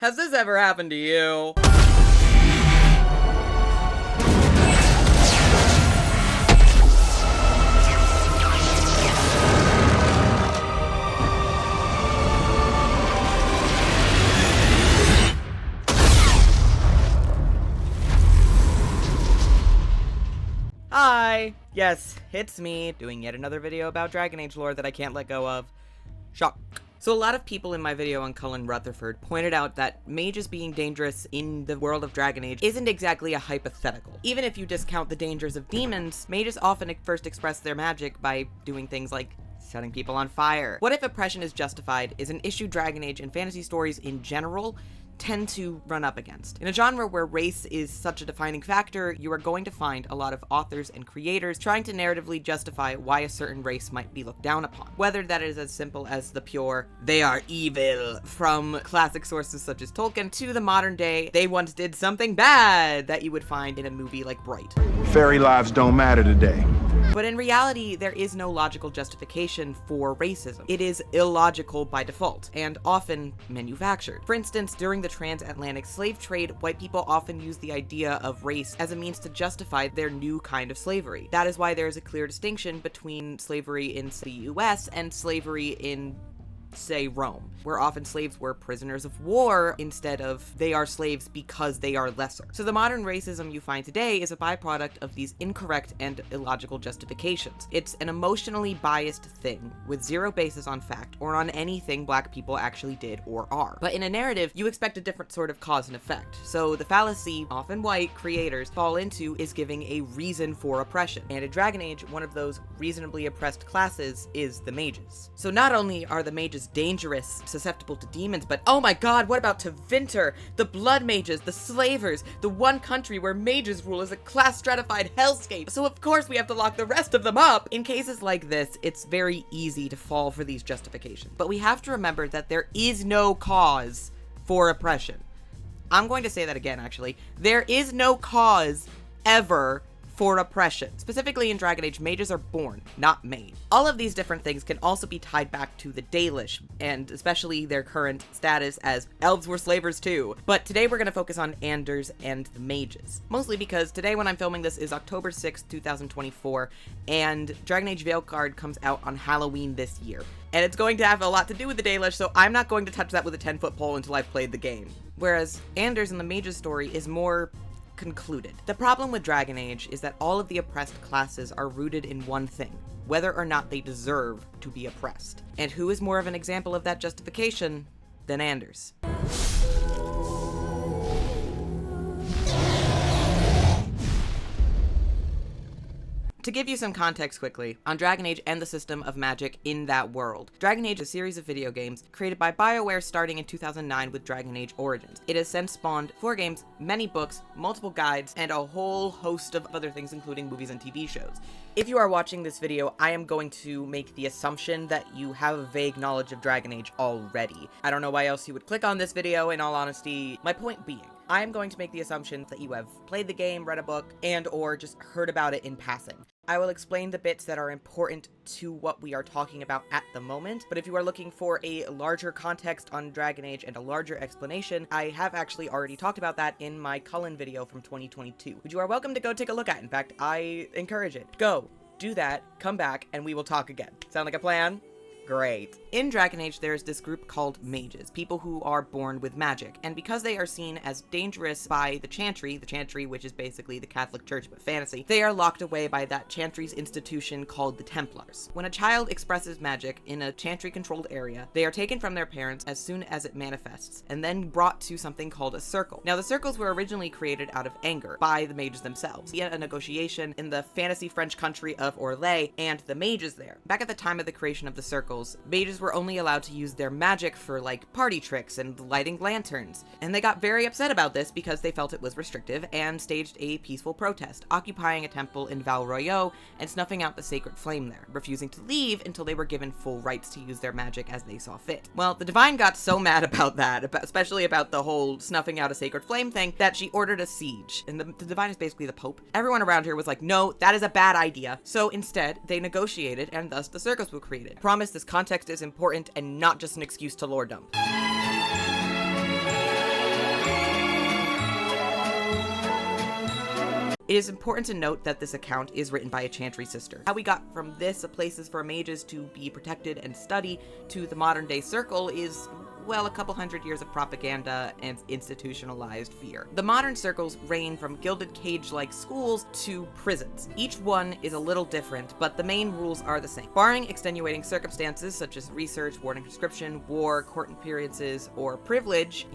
Has this ever happened to you? Hi! Yes, it's me, doing yet another video about Dragon Age lore that I can't let go of. Shock. So a lot of people in my video on Cullen Rutherford pointed out that mages being dangerous in the world of Dragon Age isn't exactly a hypothetical. Even if you discount the dangers of demons, mages often first express their magic by doing things like setting people on fire. What if oppression is justified is an issue Dragon Age and fantasy stories in general tend to run up against. In a genre where race is such a defining factor, you are going to find a lot of authors and creators trying to narratively justify why a certain race might be looked down upon. Whether that is as simple as the pure, "they are evil" from classic sources such as Tolkien, to the modern day, "they once did something bad" that you would find in a movie like Bright. Fairy lives don't matter today. But in reality, there is no logical justification for racism. It is illogical by default, and often manufactured. For instance, during the transatlantic slave trade, white people often use the idea of race as a means to justify their new kind of slavery. That is why there is a clear distinction between slavery in the US and slavery in, say, Rome, where often slaves were prisoners of war instead of they are slaves because they are lesser. So the modern racism you find today is a byproduct of these incorrect and illogical justifications. It's an emotionally biased thing with zero basis on fact or on anything black people actually did or are. But in a narrative, you expect a different sort of cause and effect. So the fallacy often white creators fall into is giving a reason for oppression. And in Dragon Age, one of those reasonably oppressed classes is the mages. So not only are the mages dangerous, susceptible to demons, but oh my god, what about Tevinter, the blood mages, the slavers, the one country where mages rule as a class stratified hellscape. So of course we have to lock the rest of them up. In cases like this, it's very easy to fall for these justifications. But we have to remember that there is no cause for oppression. I'm going to say that again, actually. There is no cause ever for oppression. Specifically in Dragon Age, mages are born, not made. All of these different things can also be tied back to the Dalish, and especially their current status as elves were slavers too. But today we're going to focus on Anders and the mages. Mostly because today when I'm filming this is October 6th, 2024, and Dragon Age Veilguard comes out on Halloween this year. And it's going to have a lot to do with the Dalish, so I'm not going to touch that with a 10-foot pole until I've played the game. Whereas Anders and the mages story is more concluded. The problem with Dragon Age is that all of the oppressed classes are rooted in one thing: whether or not they deserve to be oppressed. And who is more of an example of that justification than Anders? To give you some context quickly on Dragon Age and the system of magic in that world. Dragon Age is a series of video games created by BioWare starting in 2009 with Dragon Age Origins. It has since spawned 4 games, many books, multiple guides, and a whole host of other things including movies and TV shows. If you are watching this video, I am going to make the assumption that you have a vague knowledge of Dragon Age already. I don't know why else you would click on this video, in all honesty. My point being, I am going to make the assumption that you have played the game, read a book, and or just heard about it in passing. I will explain the bits that are important to what we are talking about at the moment, but if you are looking for a larger context on Dragon Age and a larger explanation, I have actually already talked about that in my Cullen video from 2022, which you are welcome to go take a look at. In fact, I encourage it. Go, do that, come back, and we will talk again. Sound like a plan? Great. In Dragon Age, there's this group called mages, people who are born with magic, and because they are seen as dangerous by the Chantry which is basically the Catholic Church but fantasy, they are locked away by that Chantry's institution called the Templars. When a child expresses magic in a Chantry-controlled area, they are taken from their parents as soon as it manifests, and then brought to something called a circle. Now, the circles were originally created out of anger by the mages themselves, via a negotiation in the fantasy French country of Orlais and the mages there. Back at the time of the creation of the circles, mages were only allowed to use their magic for, like, party tricks and lighting lanterns, and they got very upset about this because they felt it was restrictive and staged a peaceful protest, occupying a temple in Val Royeaux and snuffing out the sacred flame there, refusing to leave until they were given full rights to use their magic as they saw fit. Well, the Divine got so mad about that, especially about the whole snuffing out a sacred flame thing, that she ordered a siege, and the Divine is basically the Pope. Everyone around here was like, no, that is a bad idea. So instead, they negotiated, and thus the circles were created. I promise this context is important and not just an excuse to lore dump. It is important to note that this account is written by a chantry sister. How we got from this, a places for mages to be protected and study, to the modern day circle is, well, a couple hundred years of propaganda and institutionalized fear. The modern circles range from gilded cage-like schools to prisons. Each one is a little different, but the main rules are the same. Barring extenuating circumstances such as research, warding conscription, war, court appearances, or privilege,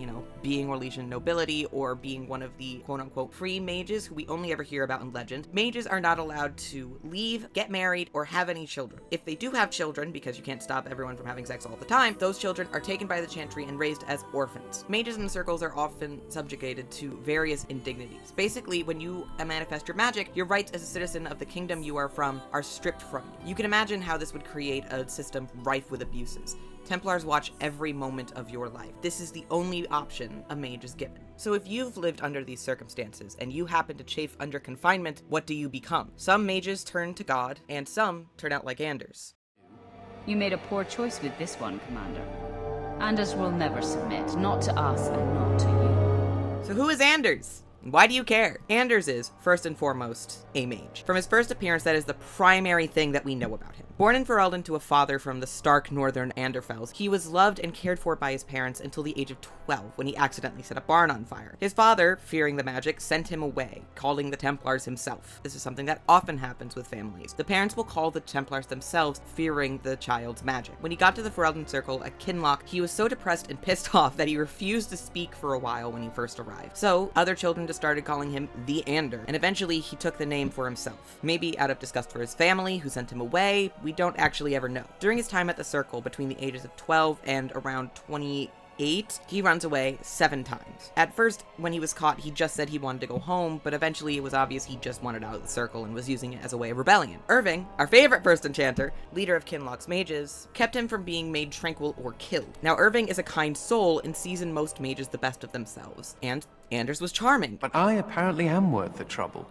being Orlesian nobility, or being one of the quote-unquote free mages who we only ever hear about in legend, mages are not allowed to leave, get married, or have any children. If they do have children, because you can't stop everyone from having sex all the time, those children are taken by the chantry and raised as orphans. Mages in the circles are often subjugated to various indignities. Basically, when you manifest your magic, your rights as a citizen of the kingdom you are from are stripped from you. You can imagine how this would create a system rife with abuses. Templars watch every moment of your life. This is the only option a mage is given. So if you've lived under these circumstances and you happen to chafe under confinement, what do you become? Some mages turn to God, and some turn out like Anders. You made a poor choice with this one, Commander. Anders will never submit, not to us and not to you. So who is Anders? And why do you care? Anders is, first and foremost, a mage. From his first appearance, that is the primary thing that we know about him. Born in Ferelden to a father from the stark northern Anderfells, he was loved and cared for by his parents until the age of 12, when he accidentally set a barn on fire. His father, fearing the magic, sent him away, calling the Templars himself. This is something that often happens with families. The parents will call the Templars themselves, fearing the child's magic. When he got to the Ferelden Circle at Kinloch, he was so depressed and pissed off that he refused to speak for a while when he first arrived. So, other children just started calling him the Ander, and eventually he took the name for himself. Maybe out of disgust for his family, who sent him away, we don't actually ever know. During his time at the Circle, between the ages of 12 and around 28, he runs away 7 times. At first, when he was caught, he just said he wanted to go home, but eventually it was obvious he just wanted out of the Circle and was using it as a way of rebellion. Irving, our favorite first enchanter, leader of Kinloch's mages, kept him from being made tranquil or killed. Now, Irving is a kind soul and sees in most mages the best of themselves, and Anders was charming. But I apparently am worth the trouble.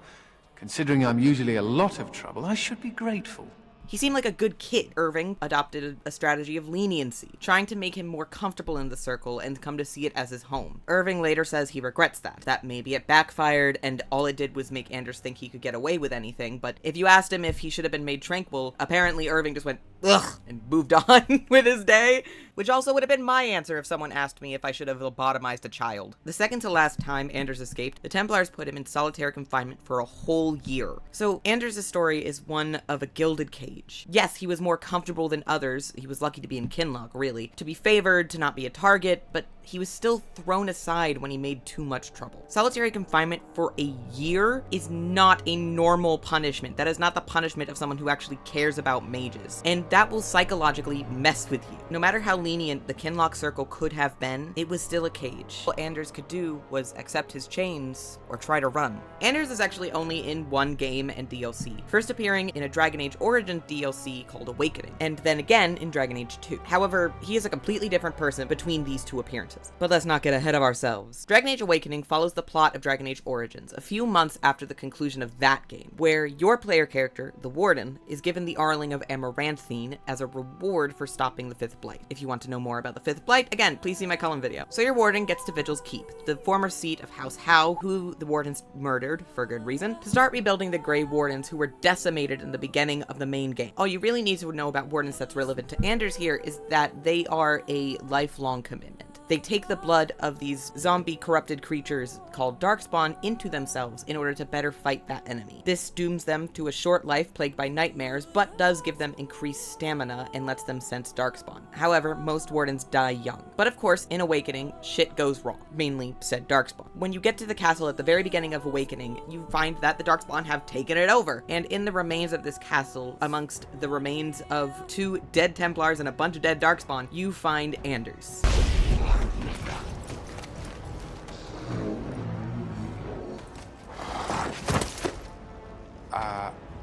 Considering I'm usually a lot of trouble, I should be grateful. He seemed like a good kid. Irving adopted a strategy of leniency, trying to make him more comfortable in the Circle and come to see it as his home. Irving later says he regrets that maybe it backfired and all it did was make Anders think he could get away with anything, but if you asked him if he should have been made tranquil, apparently Irving just went, ugh, and moved on with his day, which also would have been my answer if someone asked me if I should have lobotomized a child. The second to last time Anders escaped, the Templars put him in solitary confinement for a whole year. So Anders' story is one of a gilded cage. Yes, he was more comfortable than others. He was lucky to be in Kinloch, really. To be favored, to not be a target, but he was still thrown aside when he made too much trouble. Solitary confinement for a year is not a normal punishment. That is not the punishment of someone who actually cares about mages. And that will psychologically mess with you. No matter how lenient the Kinloch Circle could have been, it was still a cage. All Anders could do was accept his chains or try to run. Anders is actually only in one game and DLC, first appearing in a Dragon Age Origin DLC called Awakening, and then again in Dragon Age 2. However, he is a completely different person between these two appearances. But let's not get ahead of ourselves. Dragon Age Awakening follows the plot of Dragon Age Origins, a few months after the conclusion of that game, where your player character, the Warden, is given the Arling of Amaranthine as a reward for stopping the Fifth Blight. If you want to know more about the Fifth Blight, again, please see my Cullen video. So your Warden gets to Vigil's Keep, the former seat of House Howe, who the Wardens murdered, for good reason, to start rebuilding the Grey Wardens who were decimated in the beginning of the main game. All you really need to know about Wardens that's relevant to Anders here is that they are a lifelong commitment. They take the blood of these zombie corrupted creatures called Darkspawn into themselves in order to better fight that enemy. This dooms them to a short life plagued by nightmares, but does give them increased stamina and lets them sense Darkspawn. However, most Wardens die young. But of course, in Awakening, shit goes wrong, mainly said Darkspawn. When you get to the castle at the very beginning of Awakening, you find that the Darkspawn have taken it over, and in the remains of this castle, amongst the remains of 2 dead Templars and a bunch of dead Darkspawn, you find Anders.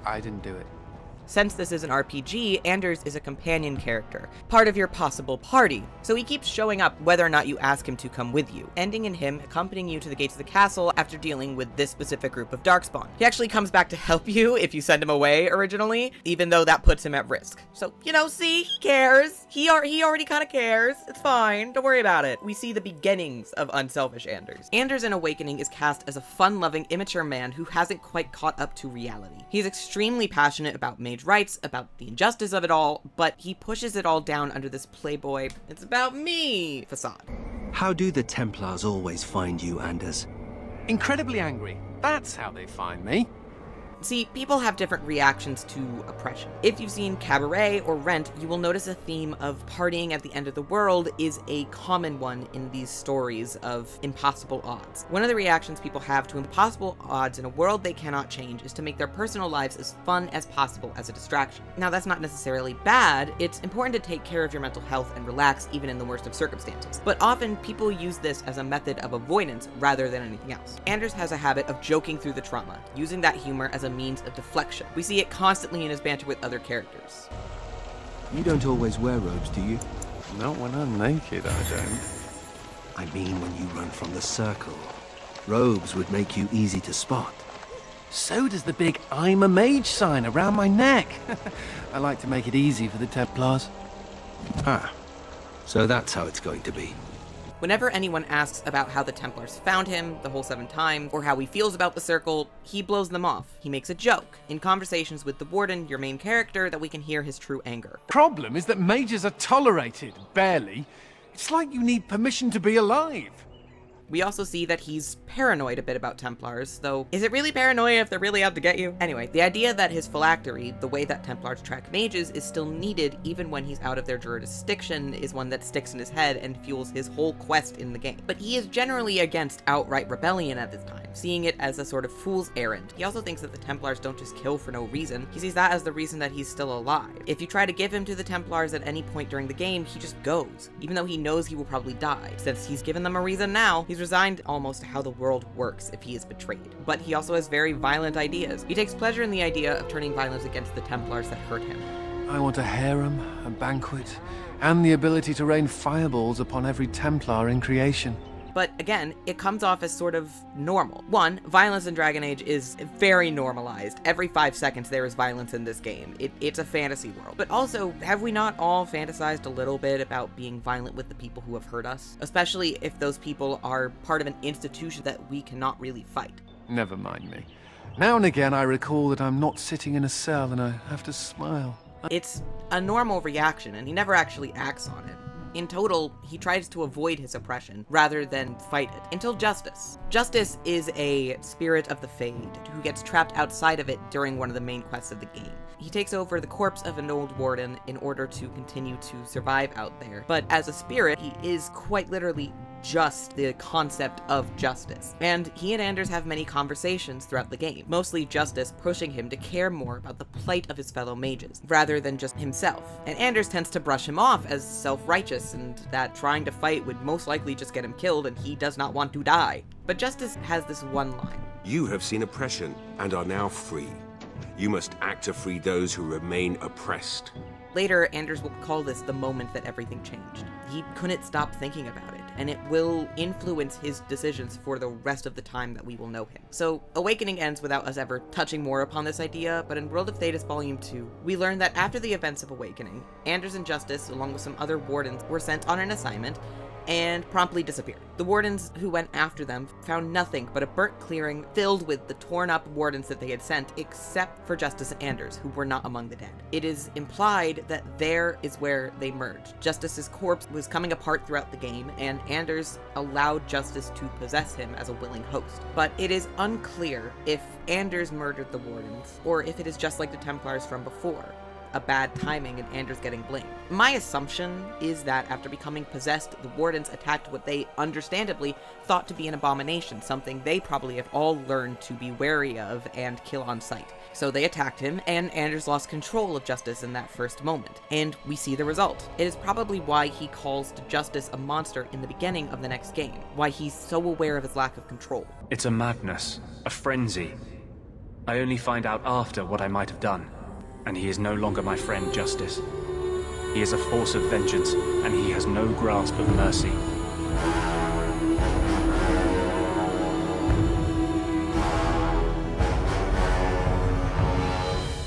I didn't do it. Since this is an RPG, Anders is a companion character, part of your possible party, so he keeps showing up whether or not you ask him to come with you, ending in him accompanying you to the gates of the castle after dealing with this specific group of Darkspawn. He actually comes back to help you if you send him away originally, even though that puts him at risk. So, see, he cares. He already kind of cares. It's fine. Don't worry about it. We see the beginnings of unselfish Anders. Anders in Awakening is cast as a fun-loving, immature man who hasn't quite caught up to reality. He's extremely passionate about Mage rights, about the injustice of it all, but he pushes it all down under this playboy, it's about me facade. How do the Templars always find you, Anders? Incredibly angry. That's how they find me. See, people have different reactions to oppression. If you've seen Cabaret or Rent, you will notice a theme of partying at the end of the world is a common one in these stories of impossible odds. One of the reactions people have to impossible odds in a world they cannot change is to make their personal lives as fun as possible as a distraction. Now, that's not necessarily bad. It's important to take care of your mental health and relax even in the worst of circumstances. But often, people use this as a method of avoidance rather than anything else. Anders has a habit of joking through the trauma, using that humor as a means of deflection. We see it constantly in his banter with other characters. You don't always wear robes, do you? Not when I'm naked, I don't. I mean when you run from the circle. Robes would make you easy to spot. So does the big "I'm a Mage" sign around my neck. I like to make it easy for the Templars. Ah, so that's how it's going to be. Whenever anyone asks about how the Templars found him the whole 7 times, or how he feels about the Circle, he blows them off. He makes a joke. In conversations with the Warden, your main character, that we can hear his true anger. Problem is that mages are tolerated, barely. It's like you need permission to be alive. We also see that he's paranoid a bit about Templars, though is it really paranoia if they're really out to get you? Anyway, the idea that his phylactery, the way that Templars track mages, is still needed even when he's out of their jurisdiction is one that sticks in his head and fuels his whole quest in the game. But he is generally against outright rebellion at this time, seeing it as a sort of fool's errand. He also thinks that the Templars don't just kill for no reason. He sees that as the reason that he's still alive. If you try to give him to the Templars at any point during the game, he just goes, even though he knows he will probably die. Since he's given them a reason now, he's resigned almost to how the world works if he is betrayed. But he also has very violent ideas. He takes pleasure in the idea of turning violence against the Templars that hurt him. I want a harem, a banquet, and the ability to rain fireballs upon every Templar in creation. But again, it comes off as sort of normal. One, violence in Dragon Age is very normalized. Every 5 seconds there is violence in this game. It's a fantasy world. But also, have we not all fantasized a little bit about being violent with the people who have hurt us? Especially if those people are part of an institution that we cannot really fight. Never mind me. Now and again I recall that I'm not sitting in a cell and I have to smile. It's a normal reaction, and he never actually acts on it. In total, he tries to avoid his oppression rather than fight it, until Justice. Justice is a spirit of the Fade who gets trapped outside of it during one of the main quests of the game. He takes over the corpse of an old warden in order to continue to survive out there, but as a spirit, he is quite literally just the concept of justice. And he and Anders have many conversations throughout the game, mostly Justice pushing him to care more about the plight of his fellow mages, rather than just himself. And Anders tends to brush him off as self-righteous and that trying to fight would most likely just get him killed and he does not want to die. But Justice has this one line. You have seen oppression and are now free. You must act to free those who remain oppressed. Later, Anders will call this the moment that everything changed. He couldn't stop thinking about it, and it will influence his decisions for the rest of the time that we will know him. So, Awakening ends without us ever touching more upon this idea, but in World of Thedas Volume 2, we learn that after the events of Awakening, Anders and Justice, along with some other wardens, were sent on an assignment, and promptly disappeared. The wardens who went after them found nothing but a burnt clearing filled with the torn up wardens that they had sent, except for Justice and Anders, who were not among the dead. It is implied that there is where they merged. Justice's corpse was coming apart throughout the game, and Anders allowed Justice to possess him as a willing host. But it is unclear if Anders murdered the wardens, or if it is just like the Templars from before. A bad timing and Anders getting blamed. My assumption is that after becoming possessed, the wardens attacked what they understandably thought to be an abomination, something they probably have all learned to be wary of and kill on sight. So they attacked him, and Anders lost control of Justice in that first moment, and we see the result. It is probably why he calls Justice a monster in the beginning of the next game, why he's so aware of his lack of control. It's a madness, a frenzy. I only find out after what I might have done. and he is no longer my friend, Justice. He is a force of vengeance, and he has no grasp of mercy.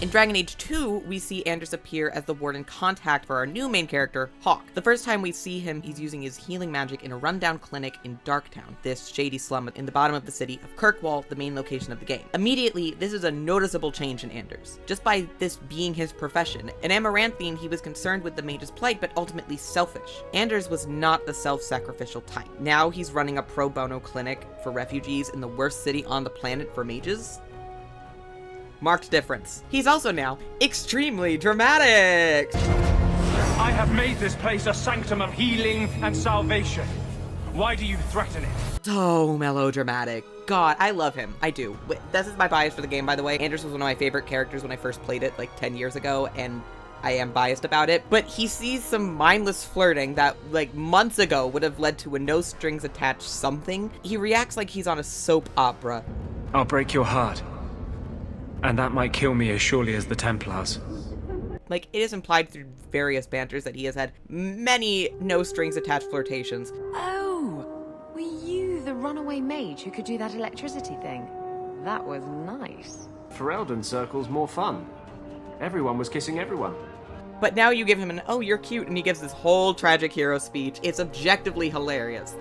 In Dragon Age 2, we see Anders appear as the Warden contact for our new main character, Hawk. The first time we see him, he's using his healing magic in a rundown clinic in Darktown, this shady slum in the bottom of the city of Kirkwall, the main location of the game. Immediately, this is a noticeable change in Anders, just by this being his profession. In Amaranthine, he was concerned with the mage's plight, but ultimately selfish. Anders was not the self-sacrificial type. Now he's running a pro bono clinic for refugees in the worst city on the planet for mages. Marked difference. He's also now extremely dramatic! I have made this place a sanctum of healing and salvation. Why do you threaten it? So melodramatic. God, I love him. I do. This is my bias for the game, by the way. Anders was one of my favorite characters when I first played it, like 10 years ago, and I am biased about it. But he sees some mindless flirting that, like, months ago would have led to a no-strings-attached something. He reacts like he's on a soap opera. I'll break your heart. And that might kill me as surely as the Templars. Like, it is implied through various banters that he has had many no-strings-attached flirtations. Oh, were you the runaway mage who could do that electricity thing? That was nice. Ferelden circle's more fun. Everyone was kissing everyone. But now you give him an, oh, you're cute, and he gives this whole tragic hero speech. It's objectively hilarious.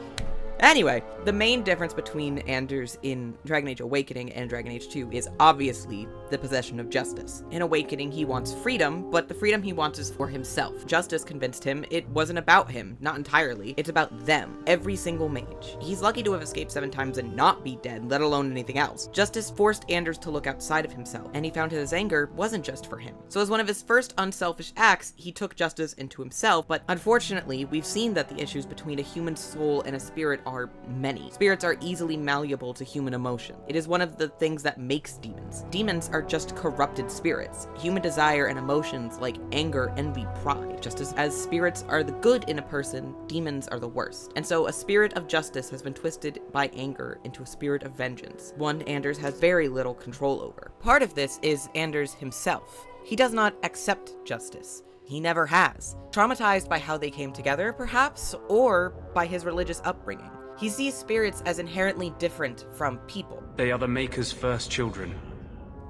Anyway, the main difference between Anders in Dragon Age Awakening and Dragon Age 2 is obviously the possession of justice. In Awakening, he wants freedom, but the freedom he wants is for himself. Justice convinced him it wasn't about him, not entirely. It's about them, every single mage. He's lucky to have escaped 7 times and not be dead, let alone anything else. Justice forced Anders to look outside of himself, and he found his anger wasn't just for him. So as one of his first unselfish acts, he took justice into himself, but unfortunately, we've seen that the issues between a human soul and a spirit are many. Spirits are easily malleable to human emotion. It is one of the things that makes demons. Demons are just corrupted spirits. Human desire and emotions like anger, envy, pride. Just as spirits are the good in a person, demons are the worst. And so a spirit of justice has been twisted by anger into a spirit of vengeance, one Anders has very little control over. Part of this is Anders himself. He does not accept justice. He never has. Traumatized by how they came together, perhaps, or by his religious upbringing. He sees spirits as inherently different from people. They are the Maker's first children,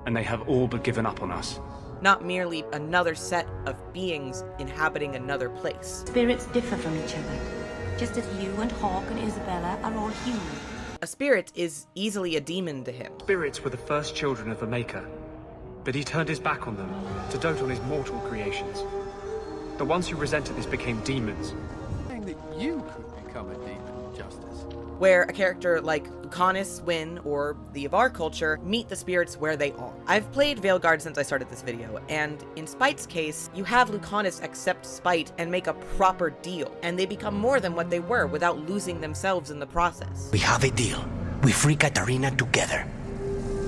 and they have all but given up on us. Not merely another set of beings inhabiting another place. Spirits differ from each other, just as you and Hawk and Isabella are all human. A spirit is easily a demon to him. Spirits were the first children of the Maker, but he turned his back on them to dote on his mortal creations. The ones who resented this became demons. Saying that you could become a demon, Justice. Where a character like Lucanus, Wynn, or the Avar culture meet the spirits where they are. I've played Veilguard since I started this video, and in Spite's case, you have Lucanus accept Spite and make a proper deal, and they become more than what they were without losing themselves in the process. We have a deal. We free Katarina together.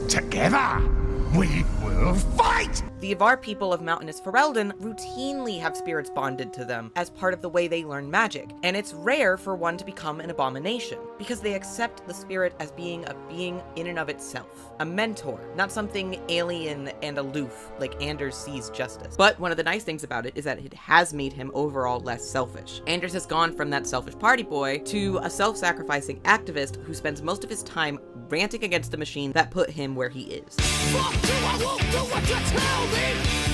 Together, we will fight! The Avar people of mountainous Ferelden routinely have spirits bonded to them as part of the way they learn magic, and it's rare for one to become an abomination, because they accept the spirit as being a being in and of itself. A mentor, not something alien and aloof like Anders sees justice. But one of the nice things about it is that it has made him overall less selfish. Anders has gone from that selfish party boy to a self-sacrificing activist who spends most of his time ranting against the machine that put him where he is. Fuck you, I won't do what you tell me!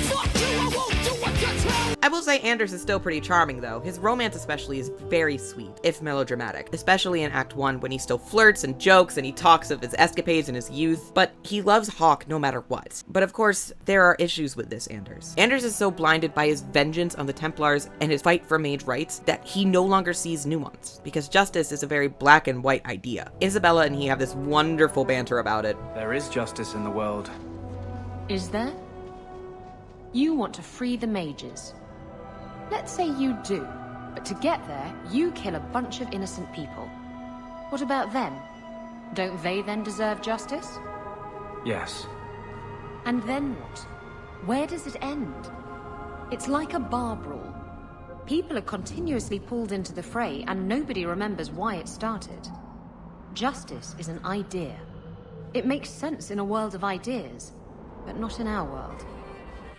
Fuck you, I won't do what you tell me! I will say Anders is still pretty charming though. His romance especially is very sweet, if melodramatic, especially in Act 1 when he still flirts and jokes and he talks of his escapades in his youth, but he loves Hawk no matter what. But of course, there are issues with this Anders. Anders is so blinded by his vengeance on the Templars and his fight for mage rights that he no longer sees nuance, because justice is a very black and white idea. Isabella and he have this wonderful banter about it. There is justice in the world. Is there? You want to free the mages. Let's say you do, but to get there, you kill a bunch of innocent people. What about them? Don't they then deserve justice? Yes. And then what? Where does it end? It's like a bar brawl. People are continuously pulled into the fray, and nobody remembers why it started. Justice is an idea. It makes sense in a world of ideas, but not in our world.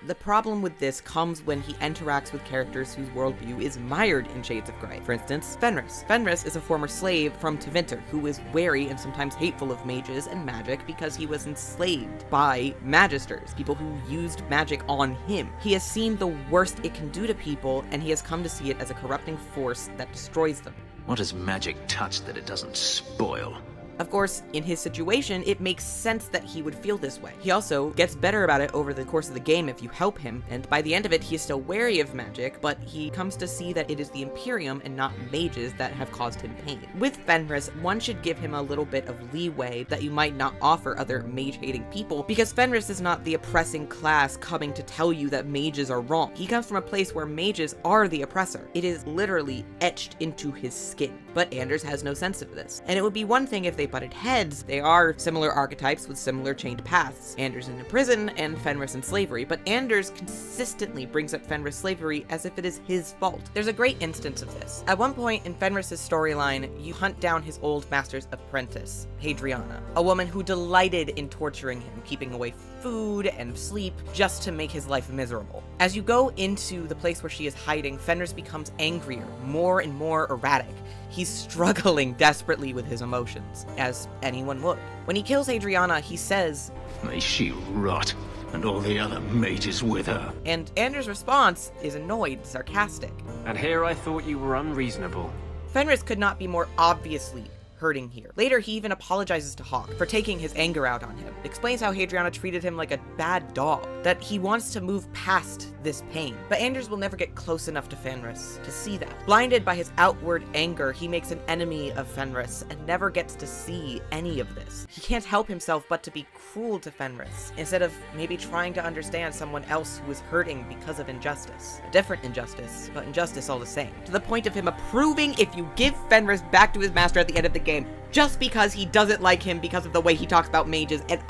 The problem with this comes when he interacts with characters whose worldview is mired in shades of grey. For instance, Fenris. Fenris is a former slave from Tevinter who is wary and sometimes hateful of mages and magic because he was enslaved by magisters, people who used magic on him. He has seen the worst it can do to people, and he has come to see it as a corrupting force that destroys them. What has magic touched that it doesn't spoil? Of course, in his situation, it makes sense that he would feel this way. He also gets better about it over the course of the game if you help him, and by the end of it, he is still wary of magic, but he comes to see that it is the Imperium and not mages that have caused him pain. With Fenris, one should give him a little bit of leeway that you might not offer other mage-hating people, because Fenris is not the oppressing class coming to tell you that mages are wrong. He comes from a place where mages are the oppressor. It is literally etched into his skin. But Anders has no sense of this. And it would be one thing if they butted heads. They are similar archetypes with similar chained paths. Anders in prison and Fenris in slavery, but Anders consistently brings up Fenris' slavery as if it is his fault. There's a great instance of this. At one point in Fenris' storyline, you hunt down his old master's apprentice, Hadriana, a woman who delighted in torturing him, keeping away food and sleep just to make his life miserable. As you go into the place where she is hiding, Fenris becomes angrier, more and more erratic. He's struggling desperately with his emotions, as anyone would. When he kills Adriana, he says, "May she rot, and all the other mages with her." And Anders' response is annoyed, sarcastic. And here I thought you were unreasonable. Fenris could not be more obviously hurting here. Later, he even apologizes to Hawk for taking his anger out on him, explains how Hadriana treated him like a bad dog, that he wants to move past this pain. But Anders will never get close enough to Fenris to see that. Blinded by his outward anger, he makes an enemy of Fenris and never gets to see any of this. He can't help himself but to be cruel to Fenris, instead of maybe trying to understand someone else who is hurting because of injustice. A different injustice, but injustice all the same. To the point of him approving if you give Fenris back to his master at the end of the game, just because he doesn't like him because of the way he talks about mages, and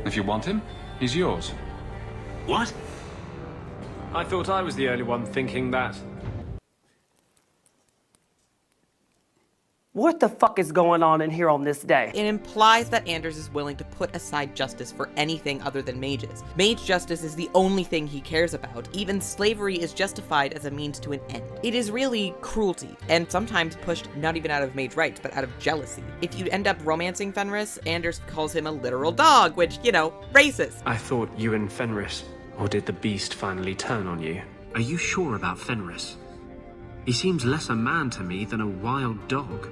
If you want him, he's yours. What? I thought I was the only one thinking that. What the fuck is going on in here on this day? It implies that Anders is willing to put aside justice for anything other than mages. Mage justice is the only thing he cares about. Even slavery is justified as a means to an end. It is really cruelty, and sometimes pushed not even out of mage rights, but out of jealousy. If you end up romancing Fenris, Anders calls him a literal dog, which, you know, racist. I thought you and Fenris, or did the beast finally turn on you? Are you sure about Fenris? He seems less a man to me than a wild dog.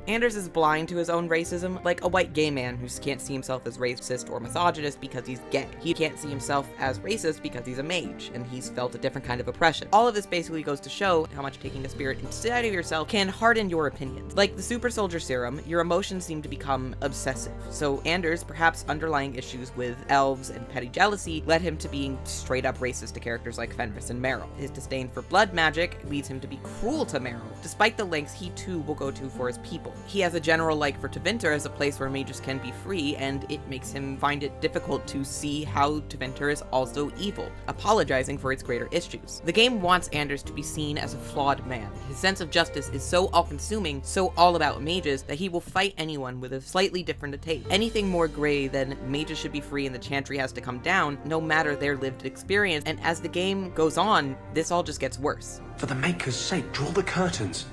Anders is blind to his own racism, like a white gay man who can't see himself as racist or misogynist because he's gay. He can't see himself as racist because he's a mage, and he's felt a different kind of oppression. All of this basically goes to show how much taking a spirit inside of yourself can harden your opinions. Like the super soldier serum, your emotions seem to become obsessive. So Anders, perhaps underlying issues with elves and petty jealousy, led him to being straight up racist to characters like Fenris and Meryl. His disdain for blood magic leads him to be cruel to Meryl, despite the lengths he too will go to for his people. He has a general like for Tevinter as a place where mages can be free, and it makes him find it difficult to see how Tevinter is also evil, apologizing for its greater issues. The game wants Anders to be seen as a flawed man. His sense of justice is so all-consuming, so all about mages, that he will fight anyone with a slightly different take. Anything more gray than mages should be free and the chantry has to come down, no matter their lived experience, and as the game goes on, this all just gets worse. For the Maker's sake, draw the curtains.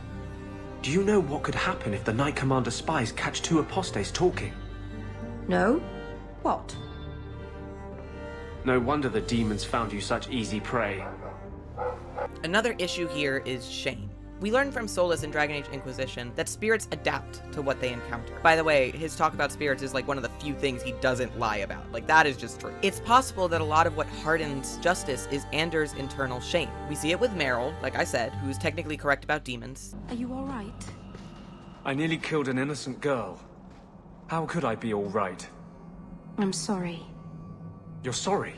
Do you know what could happen if the Knight Commander spies catch two apostates talking? No? What? No wonder the demons found you such easy prey. Another issue here is shame. We learn from Solus in Dragon Age Inquisition that spirits adapt to what they encounter. By the way, his talk about spirits is like one of the few things he doesn't lie about. Like, that is just true. It's possible that a lot of what hardens justice is Anders' internal shame. We see it with Meryl, like I said, who's technically correct about demons. Are you alright? I nearly killed an innocent girl. How could I be all right? I'm sorry. You're sorry?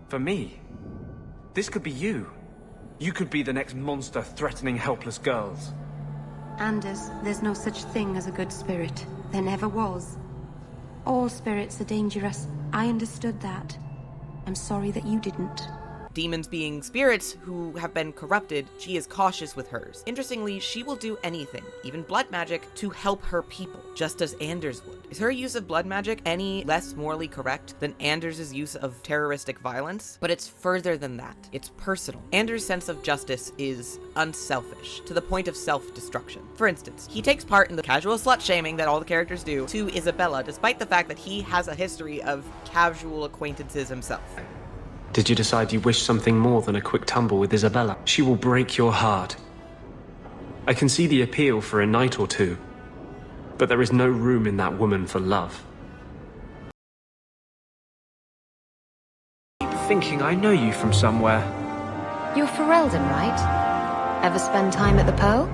For me? This could be you. You could be the next monster threatening helpless girls. Anders, there's no such thing as a good spirit. There never was. All spirits are dangerous. I understood that. I'm sorry that you didn't. Demons being spirits who have been corrupted, she is cautious with hers. Interestingly, she will do anything, even blood magic, to help her people, just as Anders would. Is her use of blood magic any less morally correct than Anders' use of terroristic violence? But it's further than that. It's personal. Anders' sense of justice is unselfish, to the point of self-destruction. For instance, he takes part in the casual slut-shaming that all the characters do to Isabella, despite the fact that he has a history of casual acquaintances himself. Did you decide you wish something more than a quick tumble with Isabella? She will break your heart. I can see the appeal for a night or two, but there is no room in that woman for love. I keep thinking I know you from somewhere. You're Ferelden, right? Ever spend time at the Po?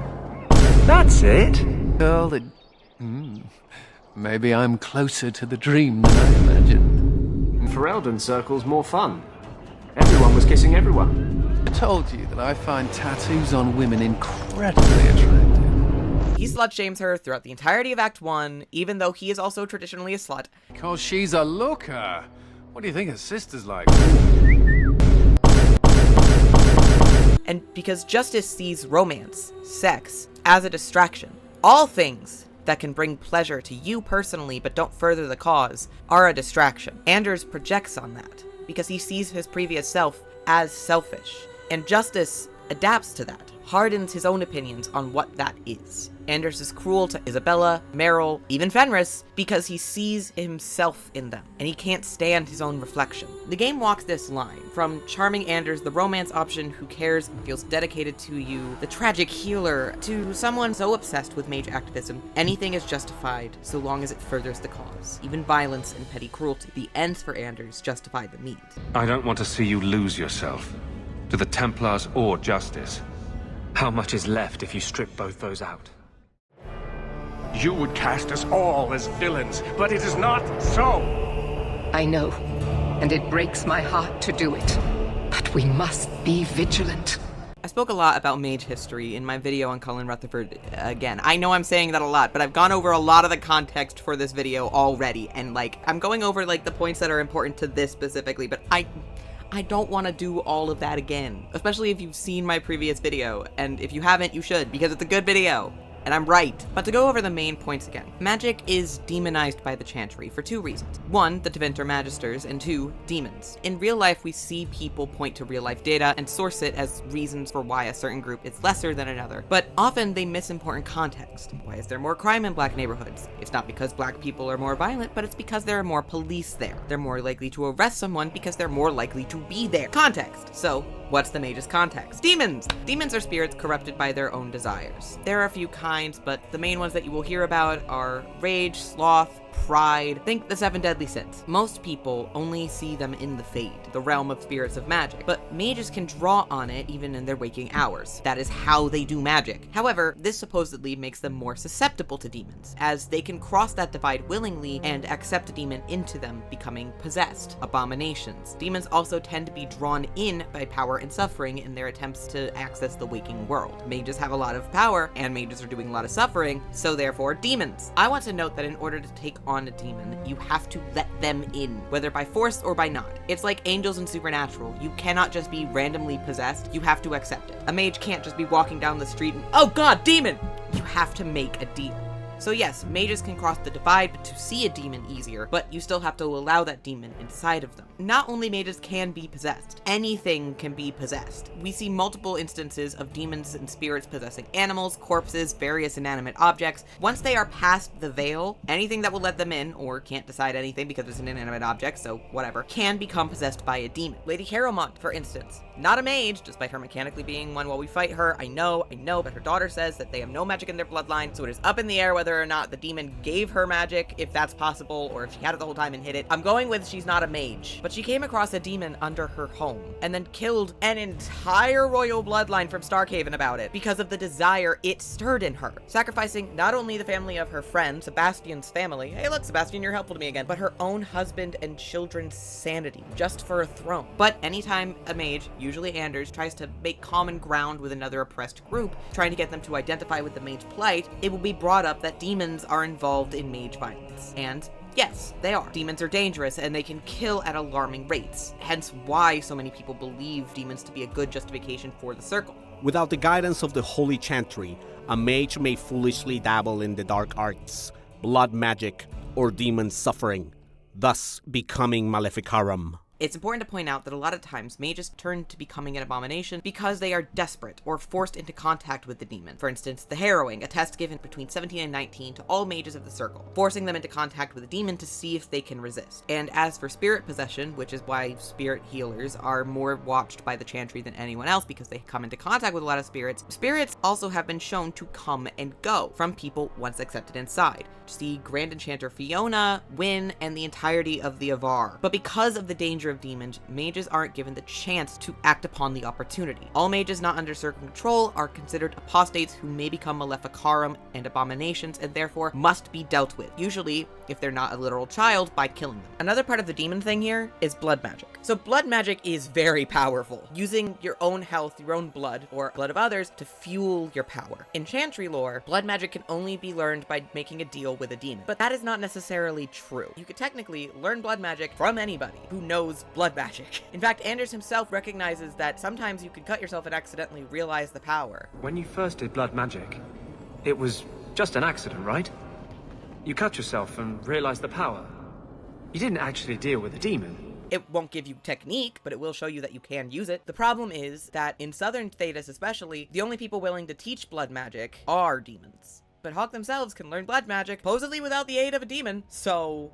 That's it? Girl that... Maybe I'm closer to the dream than I imagined. Ferelden circle's more fun. Everyone was kissing everyone. I told you that I find tattoos on women incredibly attractive. He slut-shames her throughout the entirety of Act 1, even though he is also traditionally a slut. Because she's a looker. What do you think her sister's like? And because Justice sees romance, sex, as a distraction. All things that can bring pleasure to you personally but don't further the cause are a distraction. Anders projects on that because he sees his previous self as selfish, and Justice adapts to that, hardens his own opinions on what that is. Anders is cruel to Isabella, Meryl, even Fenris, because he sees himself in them, and he can't stand his own reflection. The game walks this line, from charming Anders, the romance option who cares and feels dedicated to you, the tragic healer, to someone so obsessed with mage activism, anything is justified so long as it furthers the cause. Even violence and petty cruelty. The ends for Anders justify the means. I don't want to see you lose yourself, to the Templars or Justice. How much is left if you strip both those out? You would cast us all as villains, but it is not so. I know, and it breaks my heart to do it. But we must be vigilant. I spoke a lot about mage history in my video on Colin Rutherford again. I know I'm saying that a lot, but I've gone over a lot of the context for this video already, and I'm going over the points that are important to this specifically, but I don't want to do all of that again, especially if you've seen my previous video, and if you haven't, you should, because it's a good video. And I'm right. But to go over the main points again, magic is demonized by the Chantry for two reasons. One, the Tevinter Magisters, and two, demons. In real life, we see people point to real life data and source it as reasons for why a certain group is lesser than another, but often they miss important context. Why is there more crime in black neighborhoods? It's not because black people are more violent, but it's because there are more police there. They're more likely to arrest someone because they're more likely to be there. Context. So, what's the mage's context? Demons! Demons are spirits corrupted by their own desires. There are a few kinds, but the main ones that you will hear about are rage, sloth, pride. Think the 7 deadly sins. Most people only see them in the Fade, the realm of spirits of magic, but mages can draw on it even in their waking hours. That is how they do magic. However, this supposedly makes them more susceptible to demons, as they can cross that divide willingly and accept a demon into them, becoming possessed. Abominations. Demons also tend to be drawn in by power and suffering in their attempts to access the waking world. Mages have a lot of power, and mages are doing a lot of suffering, so therefore demons. I want to note that in order to take on a demon, you have to let them in, whether by force or by not. It's like angels and supernatural. You cannot just be randomly possessed, you have to accept it. A mage can't just be walking down the street and, oh god, demon! You have to make a deal. So yes, mages can cross the divide to see a demon easier, but you still have to allow that demon inside of them. Not only mages can be possessed, anything can be possessed. We see multiple instances of demons and spirits possessing animals, corpses, various inanimate objects. Once they are past the veil, anything that will let them in, or can't decide anything because it's an inanimate object, so whatever, can become possessed by a demon. Lady Harrowmont, for instance. Not a mage, despite her mechanically being one while we fight her. I know, but her daughter says that they have no magic in their bloodline, so it is up in the air whether or not the demon gave her magic, if that's possible, or if she had it the whole time and hid it. I'm going with she's not a mage, but she came across a demon under her home, and then killed an entire royal bloodline from Starkhaven about it, because of the desire it stirred in her, sacrificing not only the family of her friend, Sebastian's family, hey look, Sebastian, you're helpful to me again, but her own husband and children's sanity, just for a throne. But anytime a mage, usually Anders, tries to make common ground with another oppressed group, trying to get them to identify with the mage plight, it will be brought up that demons are involved in mage violence. And Yes, they are. Demons are dangerous, and they can kill at alarming rates, hence why so many people believe demons to be a good justification for the Circle. Without the guidance of the Holy Chantry, a mage may foolishly dabble in the dark arts, blood magic, or demon suffering, thus becoming Maleficarum. It's important to point out that a lot of times mages turn to becoming an abomination because they are desperate or forced into contact with the demon. For instance, the harrowing, a test given between 17 and 19 to all mages of the Circle, forcing them into contact with a demon to see if they can resist. And as for spirit possession, which is why spirit healers are more watched by the Chantry than anyone else because they come into contact with a lot of spirits, spirits also have been shown to come and go from people once accepted inside. See Grand Enchanter Fiona, Wynne, and the entirety of the Avar. But because of the danger of demons, mages aren't given the chance to act upon the opportunity. All mages not under Circle control are considered apostates who may become Maleficarum and abominations and therefore must be dealt with, usually, if they're not a literal child, by killing them. Another part of the demon thing here is blood magic. So blood magic is very powerful, using your own health, your own blood, or blood of others to fuel your power. In Chantry lore, blood magic can only be learned by making a deal with a demon, but that is not necessarily true. You could technically learn blood magic from anybody who knows blood magic. In fact, Anders himself recognizes that sometimes you can cut yourself and accidentally realize the power. When you first did blood magic, it was just an accident, right? You cut yourself and realized the power. You didn't actually deal with a demon. It won't give you technique, but it will show you that you can use it. The problem is that in Southern Thedas especially, the only people willing to teach blood magic are demons. But Hawk themselves can learn blood magic, supposedly without the aid of a demon, so...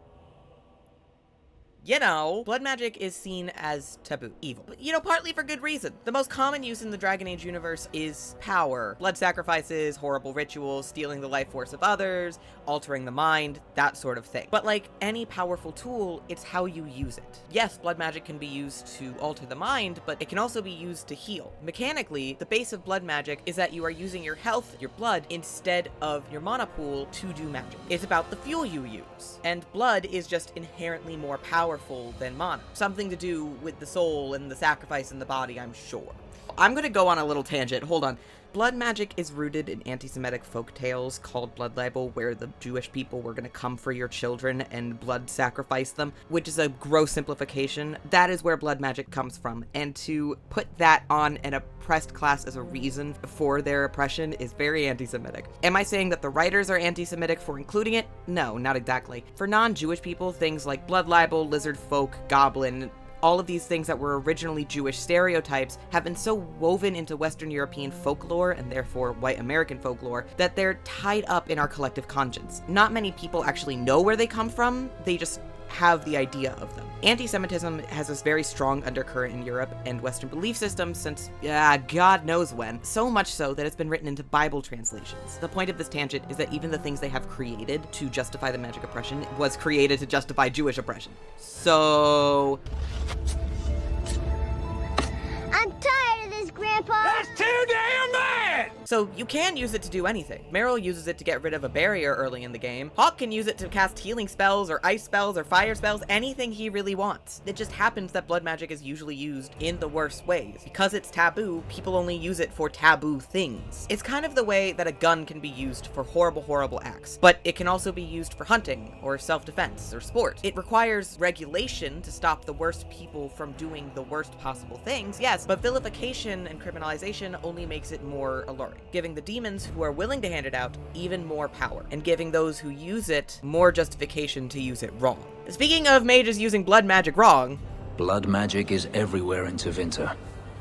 You know, blood magic is seen as taboo, evil. But, partly for good reason. The most common use in the Dragon Age universe is power. Blood sacrifices, horrible rituals, stealing the life force of others, altering the mind, that sort of thing. But like any powerful tool, it's how you use it. Yes, blood magic can be used to alter the mind, but it can also be used to heal. Mechanically, the base of blood magic is that you are using your health, your blood, instead of your mana pool to do magic. It's about the fuel you use. And blood is just inherently more powerful than mana. Something to do with the soul and the sacrifice in the body, I'm sure. I'm gonna go on a little tangent. Hold on. Blood magic is rooted in anti-Semitic folk tales called blood libel, where the Jewish people were gonna come for your children and blood sacrifice them, which is a gross simplification. That is where blood magic comes from, and to put that on an oppressed class as a reason for their oppression is very anti-Semitic. Am I saying that the writers are anti-Semitic for including it? No, not exactly. For non-Jewish people, things like blood libel, lizard folk, goblin, all of these things that were originally Jewish stereotypes have been so woven into Western European folklore, and therefore white American folklore, that they're tied up in our collective conscience. Not many people actually know where they come from, they just have the idea of them. Anti-Semitism has this very strong undercurrent in Europe and Western belief systems since, God knows when. So much so that it's been written into Bible translations. The point of this tangent is that even the things they have created to justify the magic oppression was created to justify Jewish oppression. So... I'm tired of this, Grandpa! That's too damn bad! So you can use it to do anything. Meryl uses it to get rid of a barrier early in the game. Hawk can use it to cast healing spells or ice spells or fire spells, anything he really wants. It just happens that blood magic is usually used in the worst ways. Because it's taboo, people only use it for taboo things. It's kind of the way that a gun can be used for horrible, horrible acts, but it can also be used for hunting or self-defense or sport. It requires regulation to stop the worst people from doing the worst possible things, yes, but vilification and criminalization only makes it more alluring, giving the demons who are willing to hand it out even more power, and giving those who use it more justification to use it wrong. Speaking of mages using blood magic wrong... Blood magic is everywhere in Tevinter,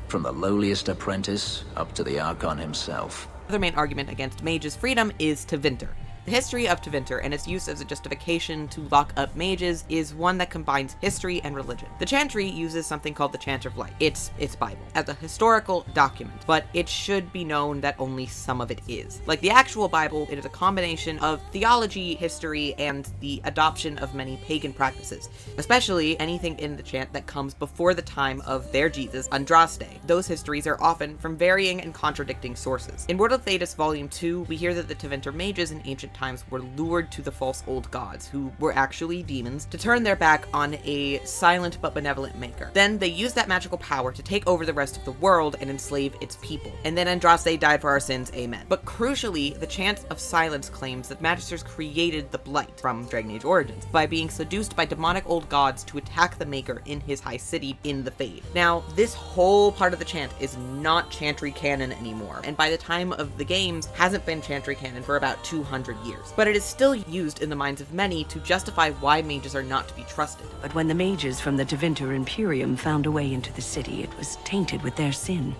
from the lowliest apprentice up to the Archon himself. The other main argument against mages' freedom is Tevinter. The history of Tevinter and its use as a justification to lock up mages is one that combines history and religion. The Chantry uses something called the Chant of Light, its Bible, as a historical document, but it should be known that only some of it is. Like the actual Bible, it is a combination of theology, history, and the adoption of many pagan practices, especially anything in the chant that comes before the time of their Jesus, Andraste. Those histories are often from varying and contradicting sources. In World of Thedas Volume 2, we hear that the Tevinter mages in ancient times were lured to the false old gods, who were actually demons, to turn their back on a silent but benevolent maker. Then they used that magical power to take over the rest of the world and enslave its people. And then Andraste died for our sins, amen. But crucially, the Chant of Silence claims that Magisters created the Blight from Dragon Age Origins by being seduced by demonic old gods to attack the Maker in his high city in the Fade. Now, this whole part of the chant is not Chantry canon anymore, and by the time of the games, hasn't been Chantry canon for about 200 years. But it is still used in the minds of many to justify why mages are not to be trusted. But when the mages from the Tevinter Imperium found a way into the city, it was tainted with their sin.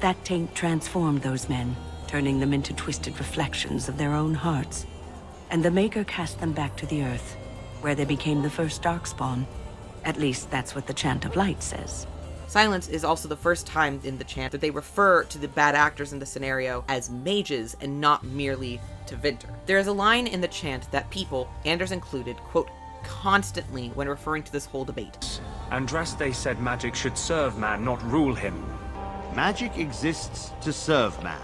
That taint transformed those men, turning them into twisted reflections of their own hearts. And the Maker cast them back to the Earth, where they became the first Darkspawn. At least that's what the Chant of Light says. Silence is also the first time in the chant that they refer to the bad actors in the scenario as mages and not merely Tevinter. There is a line in the chant that people, Anders included, quote, constantly when referring to this whole debate. Andraste said magic should serve man, not rule him. Magic exists to serve man,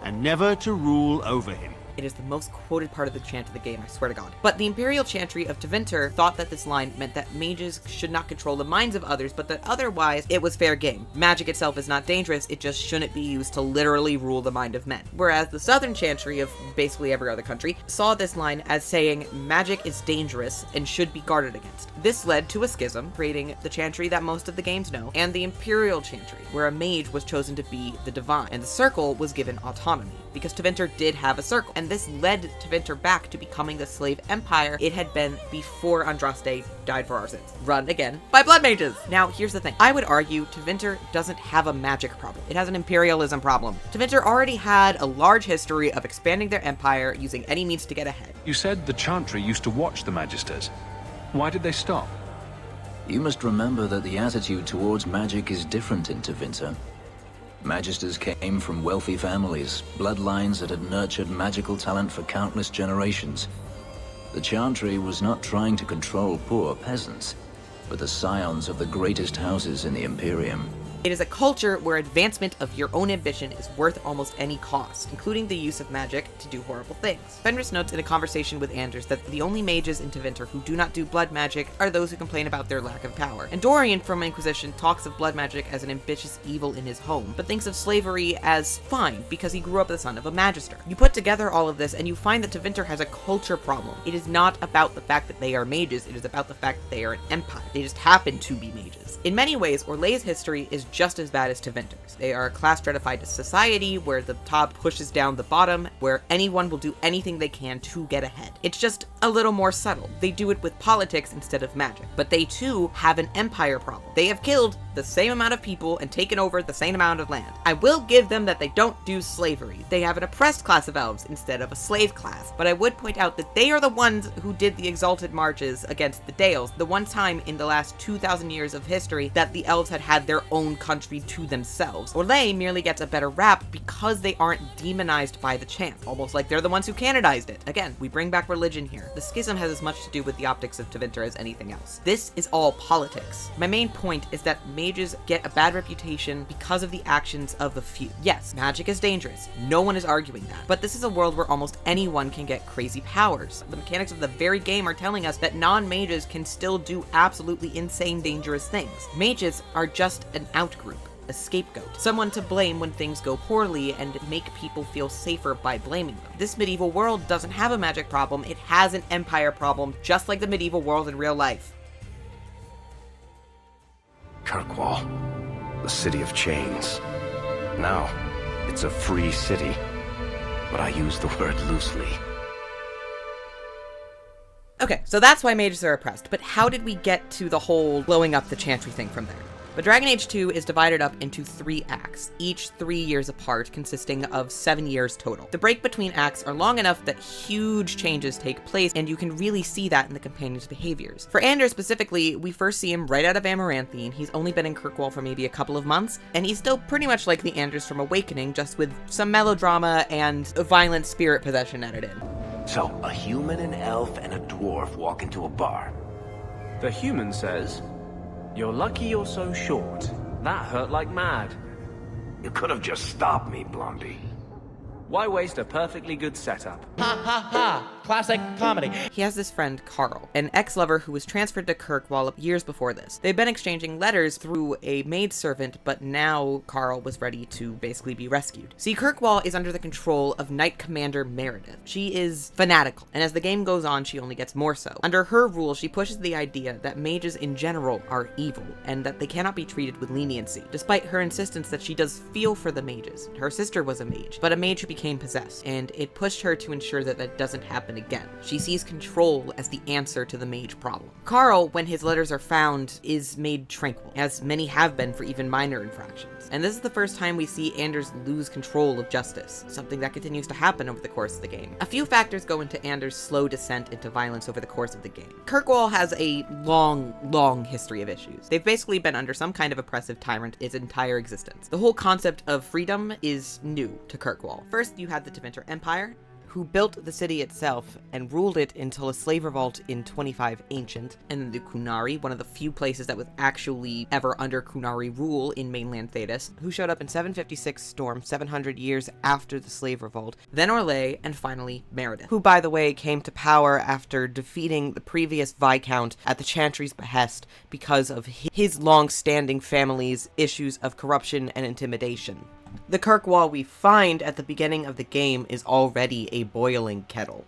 and never to rule over him. It is the most quoted part of the chant of the game, I swear to God. But the Imperial Chantry of Tevinter thought that this line meant that mages should not control the minds of others, but that otherwise it was fair game. Magic itself is not dangerous, it just shouldn't be used to literally rule the mind of men. Whereas the Southern Chantry of basically every other country saw this line as saying magic is dangerous and should be guarded against. This led to a schism, creating the Chantry that most of the games know, and the Imperial Chantry, where a mage was chosen to be the divine, and the Circle was given autonomy, because Tevinter did have a circle, and this led Tevinter back to becoming the slave empire it had been before Andraste died for our sins. Run again by blood mages! Now, here's the thing. I would argue Tevinter doesn't have a magic problem. It has an imperialism problem. Tevinter already had a large history of expanding their empire using any means to get ahead. You said the Chantry used to watch the Magisters. Why did they stop? You must remember that the attitude towards magic is different in Tevinter. Magisters came from wealthy families, bloodlines that had nurtured magical talent for countless generations. The Chantry was not trying to control poor peasants, but the scions of the greatest houses in the Imperium. It is a culture where advancement of your own ambition is worth almost any cost, including the use of magic to do horrible things. Fenris notes in a conversation with Anders that the only mages in Tevinter who do not do blood magic are those who complain about their lack of power. And Dorian from Inquisition talks of blood magic as an ambitious evil in his home, but thinks of slavery as fine because he grew up the son of a magister. You put together all of this and you find that Tevinter has a culture problem. It is not about the fact that they are mages, it is about the fact that they are an empire. They just happen to be mages. In many ways, Orlais' history is just as bad as Tevinter's. They are a class-stratified society where the top pushes down the bottom, where anyone will do anything they can to get ahead. It's just a little more subtle. They do it with politics instead of magic. But they too have an empire problem. They have killed the same amount of people and taken over the same amount of land. I will give them that they don't do slavery. They have an oppressed class of elves instead of a slave class. But I would point out that they are the ones who did the exalted marches against the Dales, the one time in the last 2,000 years of history that the elves had their own country to themselves. Orlais merely gets a better rap because they aren't demonized by the chant, almost like they're the ones who canonized it. Again, we bring back religion here. The schism has as much to do with the optics of Tevinter as anything else. This is all politics. My main point is that mages get a bad reputation because of the actions of the few. Yes, magic is dangerous. No one is arguing that. But this is a world where almost anyone can get crazy powers. The mechanics of the very game are telling us that non-mages can still do absolutely insane, dangerous things. Mages are just an outgroup, a scapegoat, someone to blame when things go poorly and make people feel safer by blaming them. This medieval world doesn't have a magic problem, it has an empire problem, just like the medieval world in real life. Kirkwall, the city of chains. Now, it's a free city, but I use the word loosely. Okay, so that's why mages are oppressed, but how did we get to the whole blowing up the Chantry thing from there? But Dragon Age 2 is divided up into 3 acts, each 3 years apart, consisting of 7 years total. The break between acts are long enough that huge changes take place, and you can really see that in the companions' behaviors. For Anders specifically, we first see him right out of Amaranthine. He's only been in Kirkwall for maybe a couple of months, and he's still pretty much like the Anders from Awakening, just with some melodrama and violent spirit possession added in. So, a human, an elf, and a dwarf walk into a bar. The human says, "You're lucky you're so short. That hurt like mad." You could have just stopped me, Blondie. Why waste a perfectly good setup? Ha ha ha! Classic comedy. He has this friend, Carl, an ex-lover who was transferred to Kirkwall years before this. They've been exchanging letters through a maidservant, but now Carl was ready to basically be rescued. See, Kirkwall is under the control of Knight Commander Meredith. She is fanatical, and as the game goes on, she only gets more so. Under her rule, she pushes the idea that mages in general are evil, and that they cannot be treated with leniency, despite her insistence that she does feel for the mages. Her sister was a mage, but a mage who became possessed, and it pushed her to ensure that that doesn't happen again. She sees control as the answer to the mage problem. Carl, when his letters are found, is made tranquil, as many have been for even minor infractions. And this is the first time we see Anders lose control of justice, something that continues to happen over the course of the game. A few factors go into Anders' slow descent into violence over the course of the game. Kirkwall has a long history of issues. They've basically been under some kind of oppressive tyrant its entire existence. The whole concept of freedom is new to Kirkwall. First, you have the Tevinter Empire, who built the city itself and ruled it until a slave revolt in 25 Ancient, and then the Qunari, one of the few places that was actually ever under Qunari rule in mainland Thedas, who showed up in 756 Storm, 700 years after the slave revolt, then Orlais, and finally Meredith, who, by the way, came to power after defeating the previous Viscount at the Chantry's behest because of his long-standing family's issues of corruption and intimidation. The Kirkwall we find at the beginning of the game is already a boiling kettle.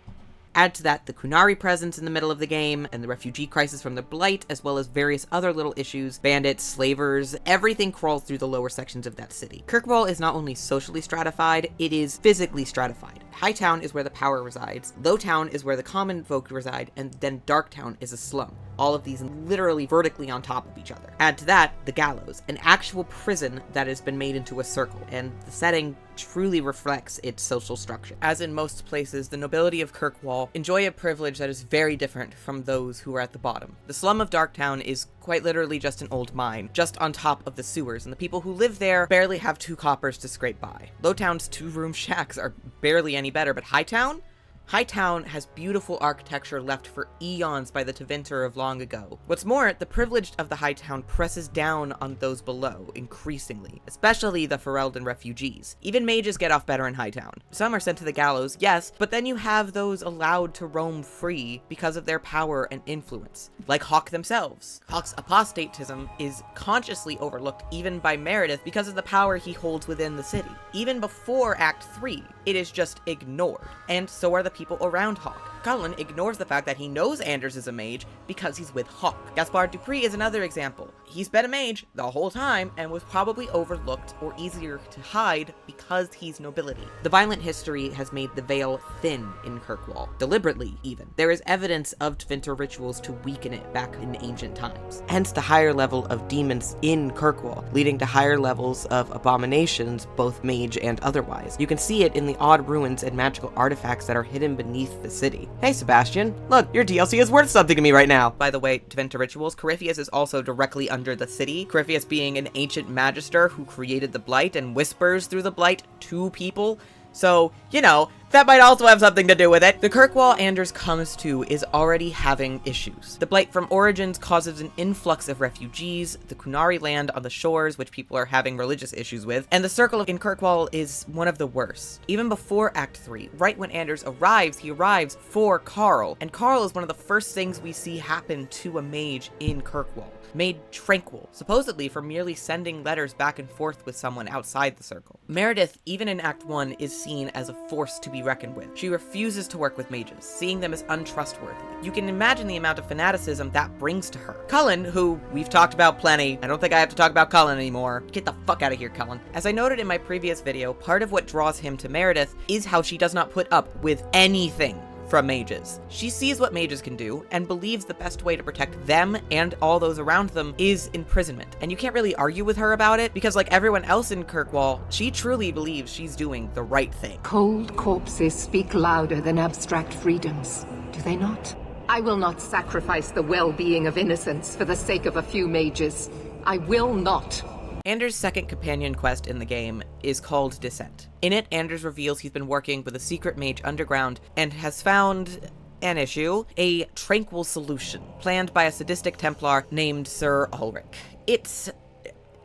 Add to that the Qunari presence in the middle of the game, and the refugee crisis from the Blight, as well as various other little issues, bandits, slavers, everything crawls through the lower sections of that city. Kirkwall is not only socially stratified, it is physically stratified. Hightown is where the power resides, Lowtown is where the common folk reside, and then Darktown is a slum. All of these literally vertically on top of each other. Add to that the gallows, an actual prison that has been made into a circle, and the setting truly reflects its social structure. As in most places, the nobility of Kirkwall enjoy a privilege that is very different from those who are at the bottom. The slum of Darktown is quite literally just an old mine, just on top of the sewers, and the people who live there barely have 2 coppers to scrape by. Lowtown's 2-room shacks are barely any better, but Hightown has beautiful architecture left for eons by the Tevinter of long ago. What's more, the privileged of the Hightown presses down on those below, increasingly, especially the Ferelden refugees. Even mages get off better in Hightown. Some are sent to the gallows, yes, but then you have those allowed to roam free because of their power and influence, like Hawke themselves. Hawke's apostatism is consciously overlooked even by Meredith because of the power he holds within the city. Even before Act 3, it is just ignored, and so are the people around Hawke. Cullen ignores the fact that he knows Anders is a mage because he's with Hawke. Gaspard Dupree is another example. He's been a mage the whole time and was probably overlooked or easier to hide because he's nobility. The violent history has made the veil thin in Kirkwall, deliberately even. There is evidence of Tevinter rituals to weaken it back in ancient times. Hence the higher level of demons in Kirkwall, leading to higher levels of abominations, both mage and otherwise. You can see it in the odd ruins and magical artifacts that are hidden beneath the city. Hey Sebastian, look, your DLC is worth something to me right now. By the way, Tevinter rituals, Corypheus is also directly under the city. Corypheus being an ancient magister who created the Blight and whispers through the Blight to people. So, you know, that might also have something to do with it. The Kirkwall Anders comes to is already having issues. The Blight from Origins causes an influx of refugees, the Qunari land on the shores, which people are having religious issues with, and the Circle in Kirkwall is one of the worst. Even before Act 3, right when Anders arrives, he arrives for Carl, and Carl is one of the first things we see happen to a mage in Kirkwall. Made tranquil, supposedly for merely sending letters back and forth with someone outside the circle. Meredith, even in Act 1, is seen as a force to be reckoned with. She refuses to work with mages, seeing them as untrustworthy. You can imagine the amount of fanaticism that brings to her. Cullen, who we've talked about plenty, I don't think I have to talk about Cullen anymore. Get the fuck out of here, Cullen. As I noted in my previous video, part of what draws him to Meredith is how she does not put up with anything from mages. She sees what mages can do and believes the best way to protect them and all those around them is imprisonment. And you can't really argue with her about it because, like everyone else in Kirkwall, she truly believes she's doing the right thing. Cold corpses speak louder than abstract freedoms, do they not? I will not sacrifice the well-being of innocents for the sake of a few mages. I will not. Anders' second companion quest in the game is called Descent. In it, Anders reveals he's been working with a secret mage underground and has found an issue, a tranquil solution, planned by a sadistic Templar named Sir Ulrich. It's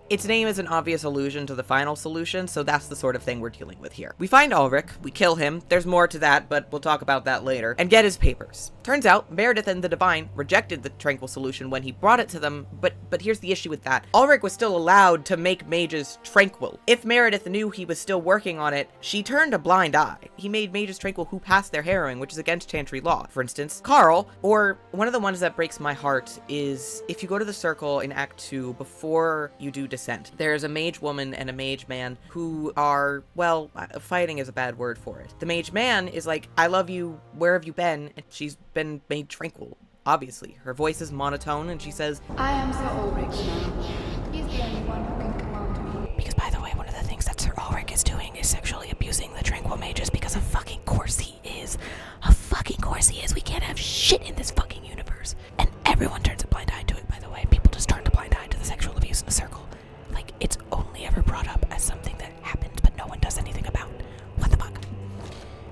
Its name is an obvious allusion to the final solution, so that's the sort of thing we're dealing with here. We find Ulrich, we kill him, there's more to that, but we'll talk about that later, and get his papers. Turns out, Meredith and the Divine rejected the Tranquil solution when he brought it to them, but here's the issue with that. Ulrich was still allowed to make mages tranquil. If Meredith knew he was still working on it, she turned a blind eye. He made mages tranquil who passed their harrowing, which is against Chantry law. For instance, Carl, or one of the ones that breaks my heart is if you go to the circle in Act 2 before you do Descent, there's a mage woman and a mage man who are, well, fighting is a bad word for it. The mage man is like, I love you, where have you been? And she's been made tranquil. Obviously, her voice is monotone and she says, I am Sir Ulrich now. He's the only one who can command me. Because by the way, one of the things that Sir Ulrich is doing is sexually abusing the Tranquil mages because of fucking course he is. Of fucking course he is. We can't have shit in this fucking universe. And everyone turns a blind eye to it, by the way. People just turn a blind eye to the sexual abuse in the circle. Like, it's only ever brought up as something that happens, but no one does anything about. What the fuck?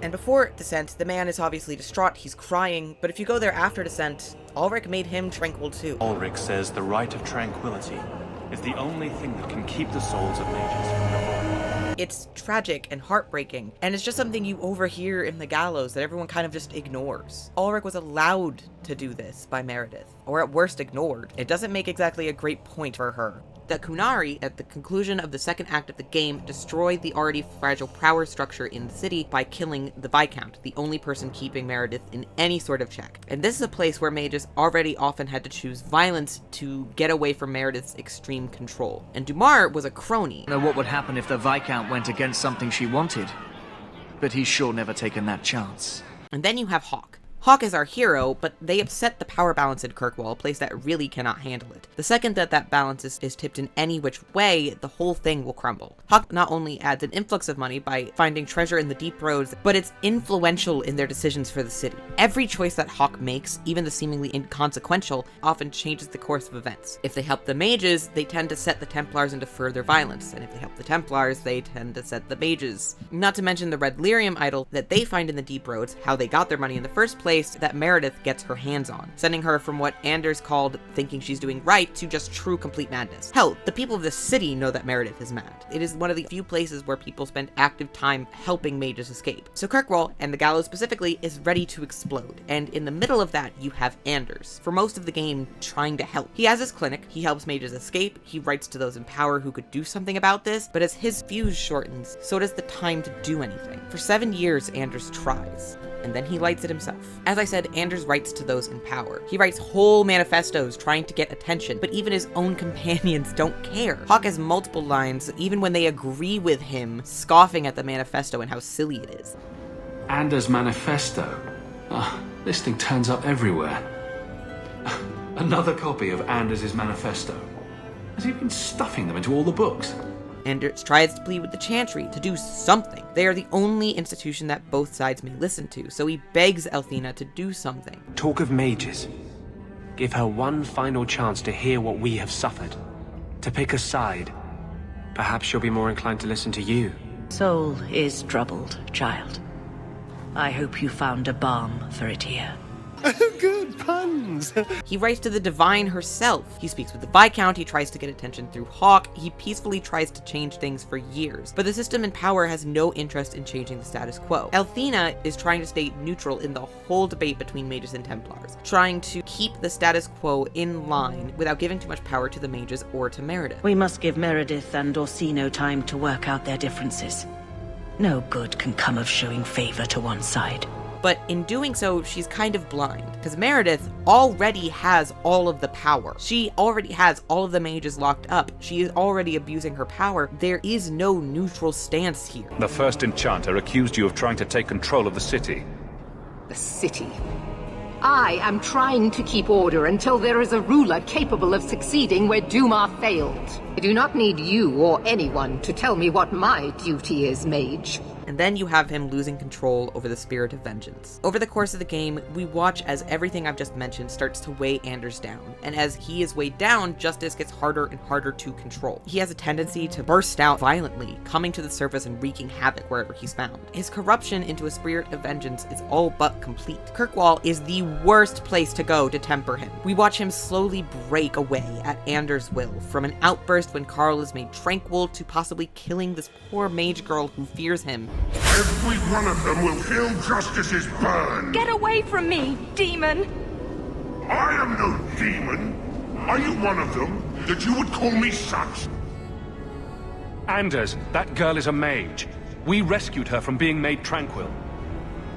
And before Descent, the man is obviously distraught, he's crying, but if you go there after Descent, Ulrich made him tranquil too. Ulrich says the right of tranquility is the only thing that can keep the souls of mages from revolt. It's tragic and heartbreaking, and it's just something you overhear in the gallows that everyone kind of just ignores. Ulrich was allowed to do this by Meredith, or at worst ignored. It doesn't make exactly a great point for her. The Kunari, at the conclusion of the second act of the game, destroyed the already fragile power structure in the city by killing the Viscount, the only person keeping Meredith in any sort of check. And this is a place where mages already often had to choose violence to get away from Meredith's extreme control. And Dumar was a crony. Know what would happen if the Viscount went against something she wanted, but he's sure never taken that chance. And then you have Hawke. Hawke is our hero, but they upset the power balance in Kirkwall, a place that really cannot handle it. The second that balance is tipped in any which way, the whole thing will crumble. Hawke not only adds an influx of money by finding treasure in the deep roads, but it's influential in their decisions for the city. Every choice that Hawke makes, even the seemingly inconsequential, often changes the course of events. If they help the mages, they tend to set the Templars into further violence, and if they help the Templars, they tend to set the mages. Not to mention the red lyrium idol that they find in the deep roads, how they got their money in the first place, that Meredith gets her hands on, sending her from what Anders called thinking she's doing right to just true complete madness. Hell, the people of the city know that Meredith is mad. It is one of the few places where people spend active time helping mages escape. So Kirkwall, and the gallows specifically, is ready to explode, and in the middle of that you have Anders, for most of the game trying to help. He has his clinic, he helps mages escape, he writes to those in power who could do something about this, but as his fuse shortens, so does the time to do anything. For 7 years Anders tries, and then he lights it himself. As I said, Anders writes to those in power. He writes whole manifestos trying to get attention, but even his own companions don't care. Hawke has multiple lines, even when they agree with him, scoffing at the manifesto and how silly it is. Anders' manifesto? This thing turns up everywhere. Another copy of Anders' manifesto. Has he been stuffing them into all the books? Anders tries to plead with the Chantry to do something. They are the only institution that both sides may listen to, so he begs Althena to do something. Talk of mages. Give her one final chance to hear what we have suffered. To pick a side. Perhaps she'll be more inclined to listen to you. Soul is troubled, child. I hope you found a balm for it here. Good puns! He writes to the Divine herself. He speaks with the Viscount, he tries to get attention through Hawke, he peacefully tries to change things for years. But the system in power has no interest in changing the status quo. Althena is trying to stay neutral in the whole debate between mages and Templars, trying to keep the status quo in line without giving too much power to the mages or to Meredith. We must give Meredith and Orsino time to work out their differences. No good can come of showing favor to one side. But in doing so, she's kind of blind, because Meredith already has all of the power. She already has all of the mages locked up. She is already abusing her power. There is no neutral stance here. The first enchanter accused you of trying to take control of the city. The city? I am trying to keep order until there is a ruler capable of succeeding where Dumar failed. I do not need you or anyone to tell me what my duty is, Mage. And then you have him losing control over the spirit of vengeance. Over the course of the game, we watch as everything I've just mentioned starts to weigh Anders down, and as he is weighed down, Justice gets harder and harder to control. He has a tendency to burst out violently, coming to the surface and wreaking havoc wherever he's found. His corruption into a spirit of vengeance is all but complete. Kirkwall is the worst place to go to temper him. We watch him slowly break away at Anders' will, from an outburst when Carl is made tranquil to possibly killing this poor mage girl who fears him. Every one of them will feel Justice's burn! Get away from me, demon! I am no demon! Are you one of them, that you would call me such? Anders, that girl is a mage. We rescued her from being made tranquil.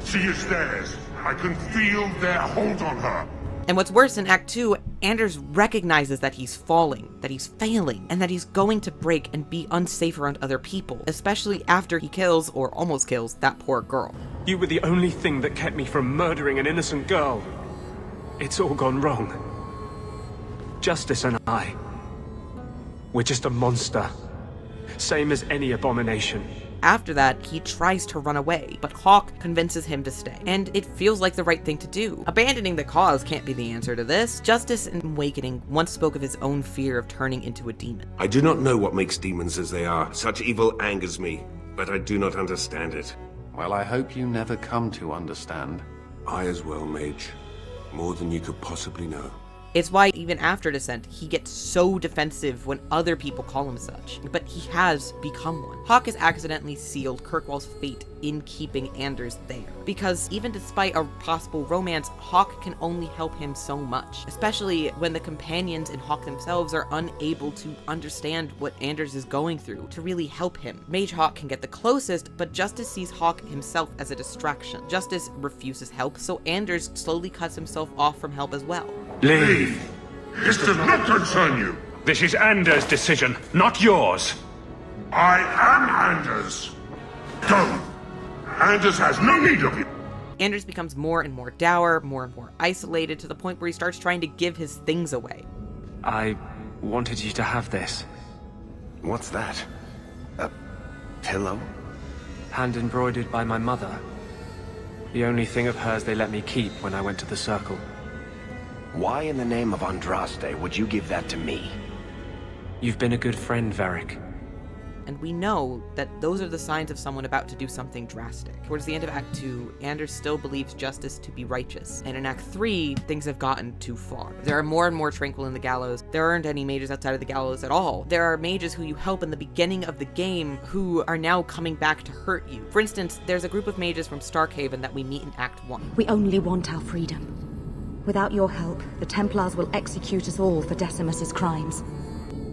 She is theirs. I can feel their hold on her. And what's worse, in Act 2, Anders recognizes that he's falling, that he's failing, and that he's going to break and be unsafe around other people, especially after he kills, or almost kills, that poor girl. You were the only thing that kept me from murdering an innocent girl. It's all gone wrong. Justice and I, we're just a monster. Same as any abomination. After that, he tries to run away, but Hawk convinces him to stay, and it feels like the right thing to do. Abandoning the cause can't be the answer to this. Justice in Awakening once spoke of his own fear of turning into a demon. I do not know what makes demons as they are. Such evil angers me, but I do not understand it. Well, I hope you never come to understand. I as well, Mage. More than you could possibly know. It's why even after Descent, he gets so defensive when other people call him such, but he has become one. Hawk has accidentally sealed Kirkwall's fate in keeping Anders there, because even despite a possible romance, Hawk can only help him so much, especially when the companions in Hawk themselves are unable to understand what Anders is going through to really help him. Mage Hawk can get the closest, but Justice sees Hawk himself as a distraction. Justice refuses help, so Anders slowly cuts himself off from help as well. Leave! This does not concern you! This is Anders' decision, not yours! I am Anders! Go! Anders has no need of you! Anders becomes more and more dour, more and more isolated, to the point where he starts trying to give his things away. I wanted you to have this. What's that? A pillow? Hand embroidered by my mother. The only thing of hers they let me keep when I went to the Circle. Why in the name of Andraste would you give that to me? You've been a good friend, Varric. And we know that those are the signs of someone about to do something drastic. Towards the end of Act 2, Anders still believes Justice to be righteous, and in Act 3, things have gotten too far. There are more and more Tranquil in the Gallows. There aren't any mages outside of the Gallows at all. There are mages who you help in the beginning of the game who are now coming back to hurt you. For instance, there's a group of mages from Starkhaven that we meet in Act 1. We only want our freedom. Without your help, the Templars will execute us all for Decimus's crimes.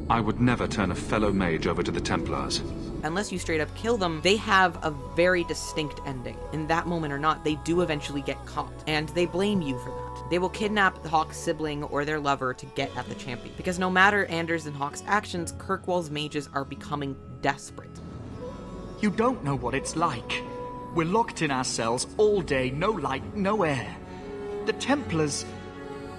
I would never turn a fellow mage over to the Templars. Unless you straight up kill them, they have a very distinct ending. In that moment or not, they do eventually get caught, and they blame you for that. They will kidnap the Hawk's sibling or their lover to get at the champion. Because no matter Anders and Hawk's actions, Kirkwall's mages are becoming desperate. You don't know what it's like. We're locked in our cells all day, no light, no air. The Templars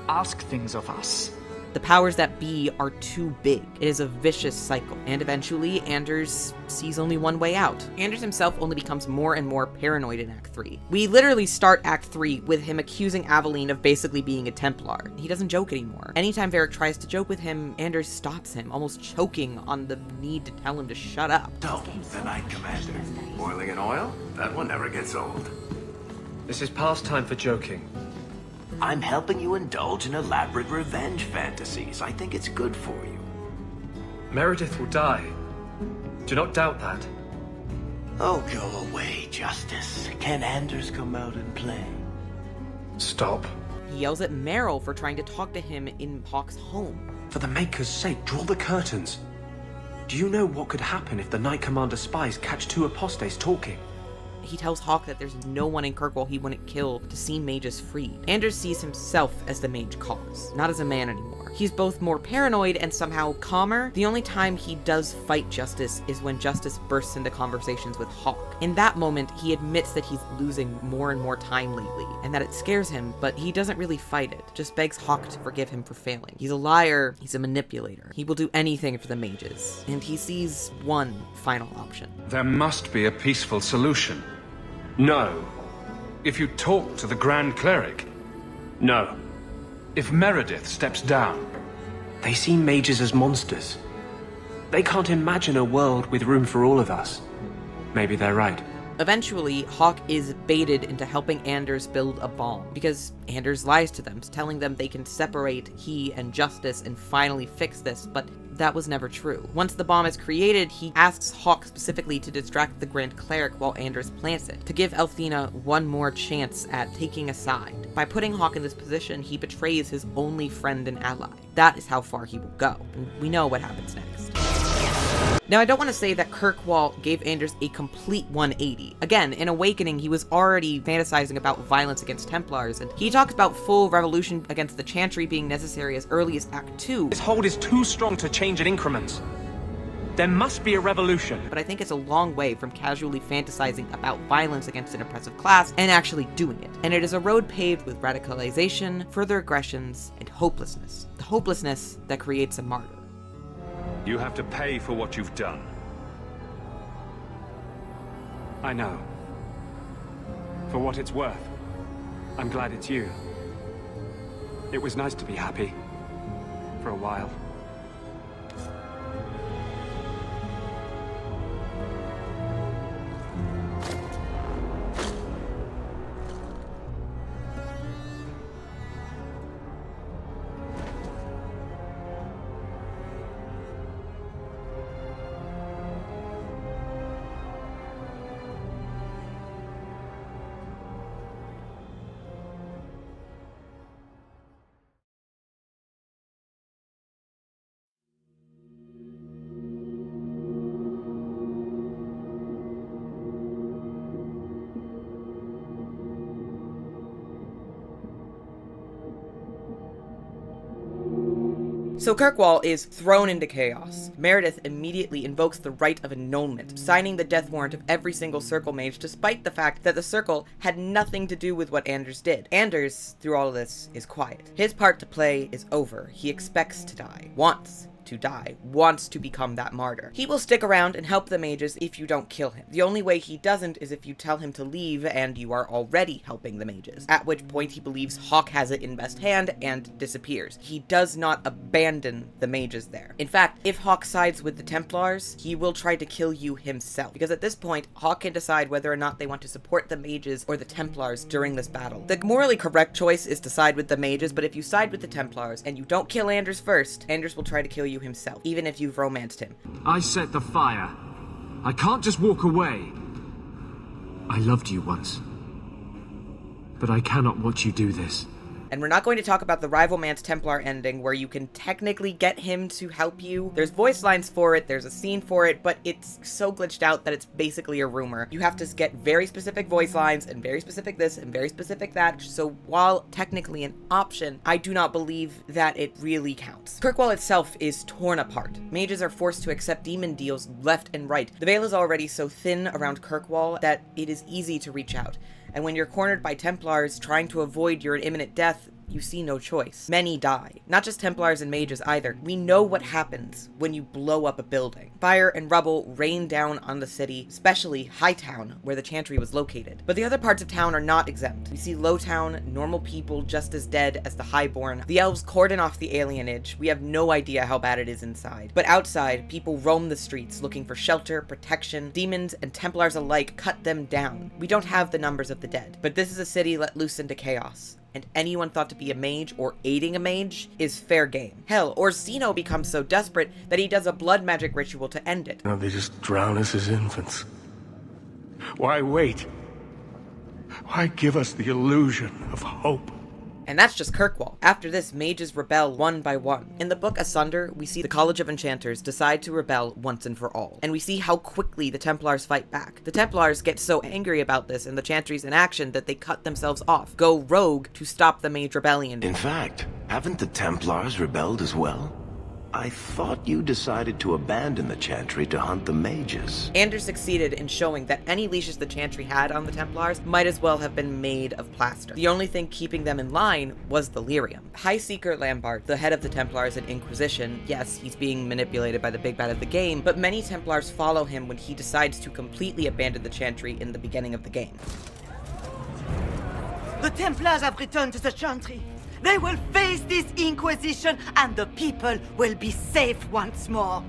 ask things of us. The powers that be are too big. It is a vicious cycle, and eventually Anders sees only one way out. Anders himself only becomes more and more paranoid in Act 3. We literally start Act 3 with him accusing Aveline of basically being a Templar. He doesn't joke anymore. Anytime Varric tries to joke with him, Anders stops him, almost choking on the need to tell him to shut up. Don't, the Knight Commander. Boiling in oil? That one never gets old. This is past time for joking. I'm helping you indulge in elaborate revenge fantasies. I think it's good for you. Meredith will die. Do not doubt that. Oh, go away, Justice. Can Anders come out and play? Stop. He yells at Meryl for trying to talk to him in Hawk's home. For the Maker's sake, draw the curtains. Do you know what could happen if the Knight Commander spies catch two apostates talking? He tells Hawk that there's no one in Kirkwall he wouldn't kill to see mages freed. Anders sees himself as the mage cause, not as a man anymore. He's both more paranoid and somehow calmer. The only time he does fight Justice is when Justice bursts into conversations with Hawk. In that moment, he admits that he's losing more and more time lately, and that it scares him, but he doesn't really fight it, just begs Hawk to forgive him for failing. He's a liar, he's a manipulator. He will do anything for the mages, and he sees one final option. There must be a peaceful solution. No. If you talk to the Grand Cleric. No. If Meredith steps down. They see mages as monsters. They can't imagine a world with room for all of us. Maybe they're right. Eventually, Hawk is baited into helping Anders build a bomb, because Anders lies to them, telling them they can separate he and Justice and finally fix this, but that was never true. Once the bomb is created, he asks Hawk specifically to distract the Grand Cleric while Anders plants it, to give Elfina one more chance at taking a side. By putting Hawk in this position, he betrays his only friend and ally. That is how far he will go, and we know what happens next. Now, I don't want to say that Kirkwall gave Anders a complete 180. Again, in Awakening, he was already fantasizing about violence against Templars, and he talks about full revolution against the Chantry being necessary as early as Act 2. His hold is too strong to change in increments. There must be a revolution. But I think it's a long way from casually fantasizing about violence against an oppressive class and actually doing it. And it is a road paved with radicalization, further aggressions, and hopelessness. The hopelessness that creates a martyr. You have to pay for what you've done. I know. For what it's worth, I'm glad it's you. It was nice to be happy. For a while. So Kirkwall is thrown into chaos. Meredith immediately invokes the right of annulment, signing the death warrant of every single Circle Mage, despite the fact that the Circle had nothing to do with what Anders did. Anders, through all of this, is quiet. His part to play is over. He expects to die. Wants to die, wants to become that martyr. He will stick around and help the mages if you don't kill him. The only way he doesn't is if you tell him to leave and you are already helping the mages, at which point he believes Hawk has it in best hand and disappears. He does not abandon the mages there. In fact, if Hawk sides with the Templars, he will try to kill you himself, because at this point, Hawk can decide whether or not they want to support the mages or the Templars during this battle. The morally correct choice is to side with the mages, but if you side with the Templars and you don't kill Anders first, Anders will try to kill you himself, even if you've romanced him. I set the fire. I can't just walk away. I loved you once. But I cannot watch you do this. And we're not going to talk about the Rivalmance Templar ending where you can technically get him to help you. There's voice lines for it, there's a scene for it, but it's so glitched out that it's basically a rumor. You have to get very specific voice lines and very specific this and very specific that, so while technically an option, I do not believe that it really counts. Kirkwall itself is torn apart. Mages are forced to accept demon deals left and right. The veil is already so thin around Kirkwall that it is easy to reach out. And when you're cornered by Templars trying to avoid your imminent death, you see no choice. Many die. Not just Templars and mages either. We know what happens when you blow up a building. Fire and rubble rain down on the city, especially Hightown, where the Chantry was located. But the other parts of town are not exempt. We see Lowtown, normal people just as dead as the Highborn. The elves cordon off the alienage. We have no idea how bad it is inside. But outside, people roam the streets looking for shelter, protection. Demons and Templars alike cut them down. We don't have the numbers of the dead. But this is a city let loose into chaos. And anyone thought to be a mage or aiding a mage is fair game. Hell, Orsino becomes so desperate that he does a blood magic ritual to end it. Now they just drown us as infants. Why wait? Why give us the illusion of hope? And that's just Kirkwall. After this, mages rebel one by one. In the book Asunder, we see the College of Enchanters decide to rebel once and for all, and we see how quickly the Templars fight back. The Templars get so angry about this and the Chantry's inaction that they cut themselves off, go rogue to stop the Mage rebellion. In fact, haven't the Templars rebelled as well? I thought you decided to abandon the Chantry to hunt the mages. Anders succeeded in showing that any leashes the Chantry had on the Templars might as well have been made of plaster. The only thing keeping them in line was the lyrium. High Seeker Lambert, the head of the Templars at Inquisition, yes, he's being manipulated by the big bad of the game, but many Templars follow him when he decides to completely abandon the Chantry in the beginning of the game. The Templars have returned to the Chantry. They will face this Inquisition, and the people will be safe once more.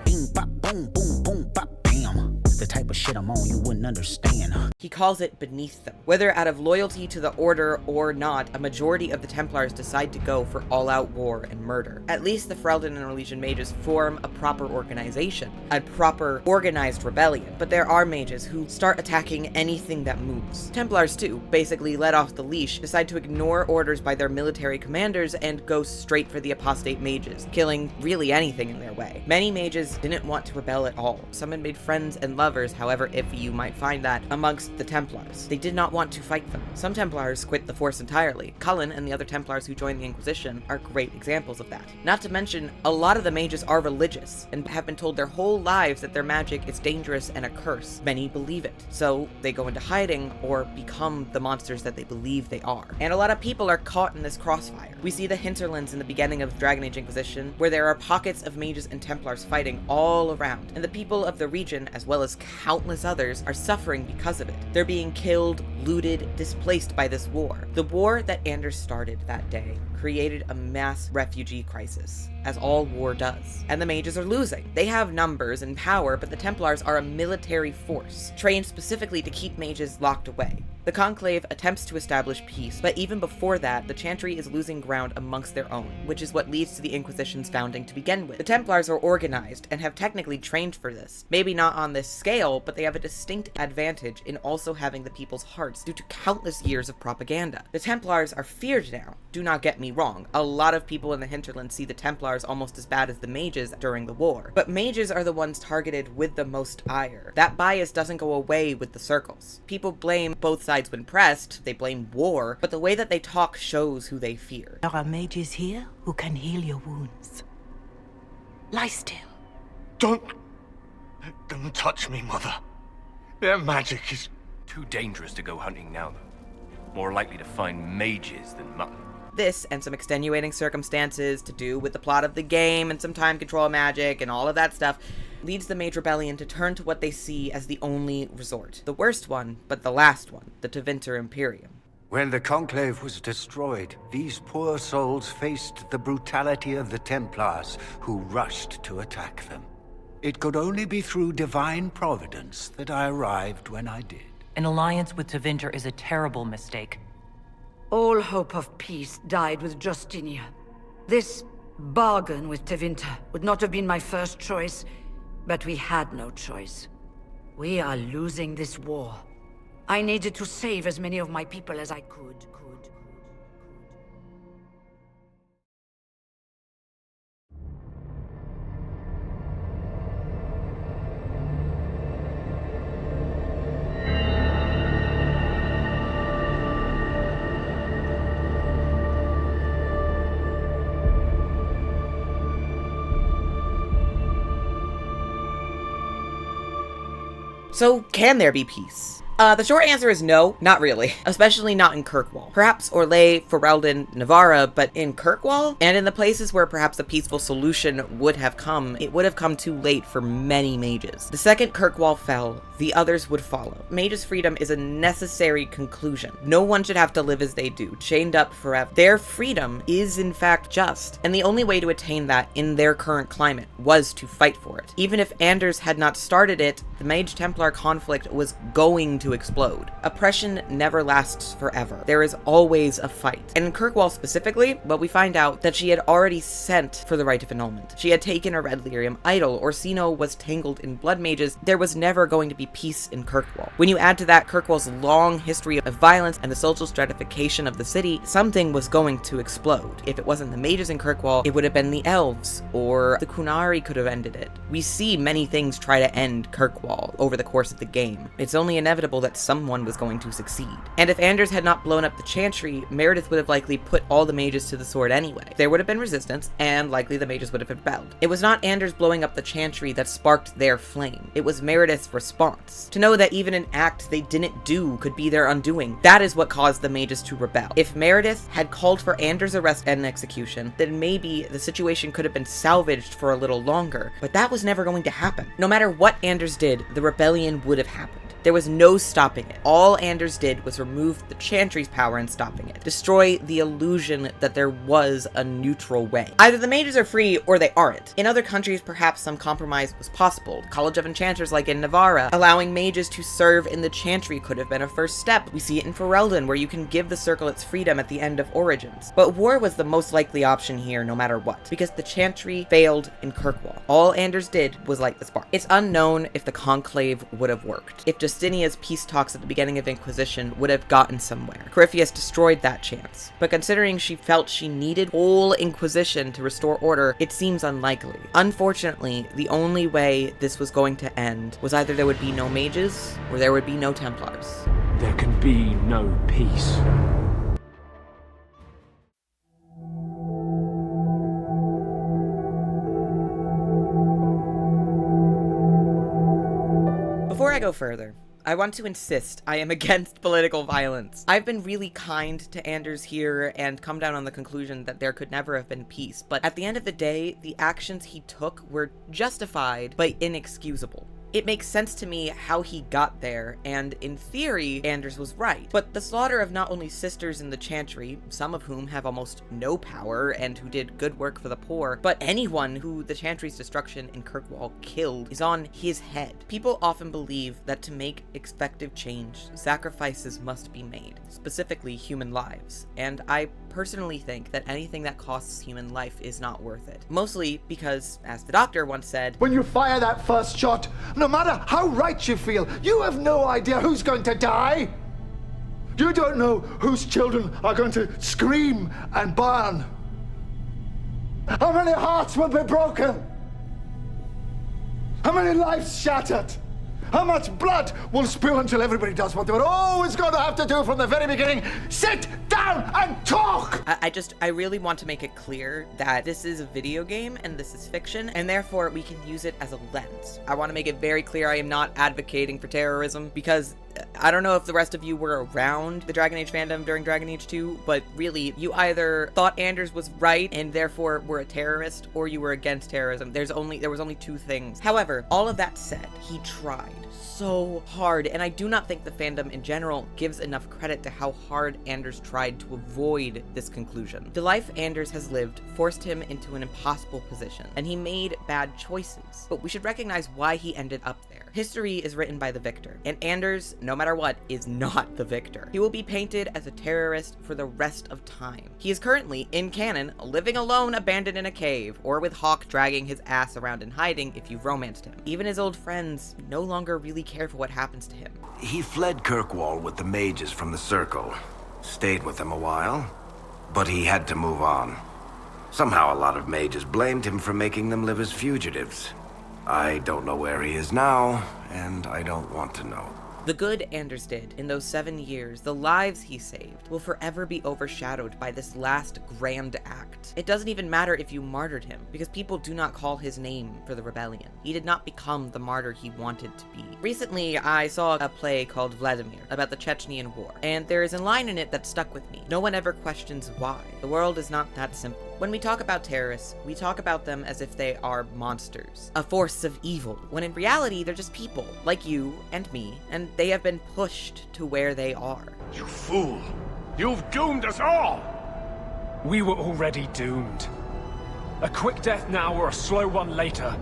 Bing, bop, boom, boom, boom, bop, bam. The type of shit I'm on you wouldn't understand. He calls it beneath them. Whether out of loyalty to the Order or not, a majority of the Templars decide to go for all-out war and murder. At least the Ferelden and Orlesian mages form a proper organization, a proper organized rebellion, but there are mages who start attacking anything that moves. Templars too, basically let off the leash, decide to ignore orders by their military commanders and go straight for the apostate mages, killing really anything in their way. Many mages didn't want to rebel at all. Some had made friends and lovers, however iffy you might find that, amongst the Templars. They did not want to fight them. Some Templars quit the force entirely. Cullen and the other Templars who joined the Inquisition are great examples of that. Not to mention, a lot of the mages are religious and have been told their whole lives that their magic is dangerous and a curse. Many believe it, so they go into hiding or become the monsters that they believe they are. And a lot of people are caught in this crossfire. We see the hinterlands in the beginning of Dragon Age Inquisition, where there are pockets of mages and Templars fighting all around, and the people of the region, as well as countless others, are suffering because of it. They're being killed, looted, displaced by this war. The war that Anders started that day created a mass refugee crisis, as all war does. And the mages are losing. They have numbers and power, but the Templars are a military force, trained specifically to keep mages locked away. The Conclave attempts to establish peace, but even before that, the Chantry is losing ground amongst their own, which is what leads to the Inquisition's founding to begin with. The Templars are organized and have technically trained for this. Maybe not on this scale, but they have a distinct advantage in also having the people's hearts due to countless years of propaganda. The Templars are feared now. Do not get me wrong, a lot of people in the hinterland see the Templars almost as bad as the mages during the war, but mages are the ones targeted with the most ire. That bias doesn't go away with the circles. People blame both sides when pressed, they blame war, but the way that they talk shows who they fear. There are mages here who can heal your wounds. Lie still. Don't touch me, Mother. Their magic is too dangerous to go hunting now, though. More likely to find mages than mutton. This, and some extenuating circumstances to do with the plot of the game and some time control magic and all of that stuff, leads the Mage Rebellion to turn to what they see as the only resort. The worst one, but the last one, the Tevinter Imperium. When the Conclave was destroyed, these poor souls faced the brutality of the Templars, who rushed to attack them. It could only be through divine providence that I arrived when I did. An alliance with Tevinter is a terrible mistake. All hope of peace died with Justinia. This bargain with Tevinter would not have been my first choice, but we had no choice. We are losing this war. I needed to save as many of my people as I could. So, can there be peace? The short answer is no, not really. Especially not in Kirkwall. Perhaps Orlais, Ferelden, Navarra, but in Kirkwall? And in the places where perhaps a peaceful solution would have come, it would have come too late for many mages. The second Kirkwall fell, the others would follow. Mages' freedom is a necessary conclusion. No one should have to live as they do, chained up forever. Their freedom is in fact just, and the only way to attain that in their current climate was to fight for it. Even if Anders had not started it, the Mage Templar conflict was going to explode. Oppression never lasts forever. There is always a fight. And in Kirkwall specifically, well, we find out that she had already sent for the Rite of Annulment. She had taken a Red Lyrium idol. Orsino was tangled in blood mages. There was never going to be peace in Kirkwall. When you add to that Kirkwall's long history of violence and the social stratification of the city, something was going to explode. If it wasn't the mages in Kirkwall, it would have been the elves, or the Kunari could have ended it. We see many things try to end Kirkwall over the course of the game. It's only inevitable that someone was going to succeed. And if Anders had not blown up the Chantry, Meredith would have likely put all the mages to the sword anyway. There would have been resistance, and likely the mages would have rebelled. It was not Anders blowing up the Chantry that sparked their flame. It was Meredith's response. To know that even an act they didn't do could be their undoing, that is what caused the mages to rebel. If Meredith had called for Anders' arrest and execution, then maybe the situation could have been salvaged for a little longer, but that was never going to happen. No matter what Anders did, the rebellion would have happened. There was no stopping it. All Anders did was remove the Chantry's power in stopping it. Destroy the illusion that there was a neutral way. Either the mages are free or they aren't. In other countries, perhaps some compromise was possible. The College of Enchanters, like in Navarra, allowing mages to serve in the Chantry could have been a first step. We see it in Ferelden, where you can give the Circle its freedom at the end of Origins. But war was the most likely option here, no matter what, because the Chantry failed in Kirkwall. All Anders did was light the spark. It's unknown if the Conclave would have worked. If Justinia's peace talks at the beginning of Inquisition would have gotten somewhere. Corypheus destroyed that chance. But considering she felt she needed whole Inquisition to restore order, it seems unlikely. Unfortunately, the only way this was going to end was either there would be no mages, or there would be no Templars. There can be no peace. Before I go further, I want to insist I am against political violence. I've been really kind to Anders here and come down on the conclusion that there could never have been peace, but at the end of the day, the actions he took were justified but inexcusable. It makes sense to me how he got there, and in theory, Anders was right. But the slaughter of not only sisters in the Chantry, some of whom have almost no power and who did good work for the poor, but anyone who the Chantry's destruction in Kirkwall killed is on his head. People often believe that to make effective change, sacrifices must be made, specifically human lives, and I personally think that anything that costs human life is not worth it. Mostly because, as the Doctor once said, when you fire that first shot, no matter how right you feel, you have no idea who's going to die. You don't know whose children are going to scream and burn. How many hearts will be broken? How many lives shattered? How much blood will spill until everybody does what they were always going to have to do from the very beginning? Sit down and talk! I really want to make it clear that this is a video game and this is fiction, and therefore we can use it as a lens. I want to make it very clear I am not advocating for terrorism, because I don't know if the rest of you were around the Dragon Age fandom during Dragon Age 2, but really, you either thought Anders was right and therefore were a terrorist, or you were against terrorism. There was only two things. However, all of that said, he tried so hard, and I do not think the fandom in general gives enough credit to how hard Anders tried to avoid this conclusion. The life Anders has lived forced him into an impossible position, and he made bad choices, but we should recognize why he ended up there. History is written by the victor, and Anders, no matter what, is not the victor. He will be painted as a terrorist for the rest of time. He is currently, in canon, living alone abandoned in a cave, or with Hawke dragging his ass around in hiding if you've romanced him. Even his old friends no longer really care for what happens to him. He fled Kirkwall with the mages from the Circle. Stayed with them a while, but he had to move on. Somehow a lot of mages blamed him for making them live as fugitives. I don't know where he is now, and I don't want to know. The good Anders did in those 7 years, the lives he saved, will forever be overshadowed by this last grand act. It doesn't even matter if you martyred him, because people do not call his name for the rebellion. He did not become the martyr he wanted to be. Recently, I saw a play called Vladimir, about the Chechenian War, and there is a line in it that stuck with me. No one ever questions why. The world is not that simple. When we talk about terrorists, we talk about them as if they are monsters, a force of evil, when in reality they're just people, like you and me, and they have been pushed to where they are. You fool! You've doomed us all! We were already doomed. A quick death now or a slow one later.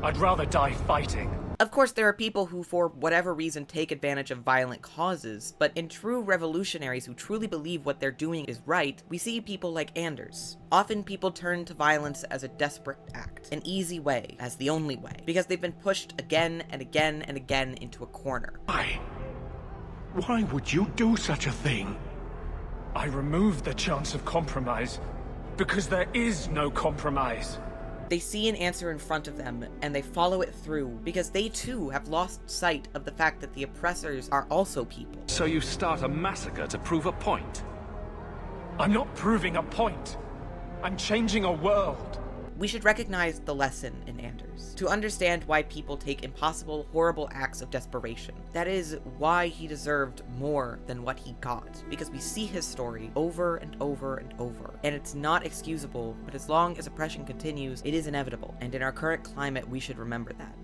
I'd rather die fighting. Of course, there are people who, for whatever reason, take advantage of violent causes, but in true revolutionaries who truly believe what they're doing is right, we see people like Anders. Often people turn to violence as a desperate act, an easy way, as the only way, because they've been pushed again and again and again into a corner. Why would you do such a thing? I removed the chance of compromise, because there is no compromise. They see an answer in front of them, and they follow it through, because they too have lost sight of the fact that the oppressors are also people. So you start a massacre to prove a point? I'm not proving a point. I'm changing a world. We should recognize the lesson in Anders, to understand why people take impossible, horrible acts of desperation. That is why he deserved more than what he got, because we see his story over and over and over, and it's not excusable, but as long as oppression continues, it is inevitable, and in our current climate, we should remember that.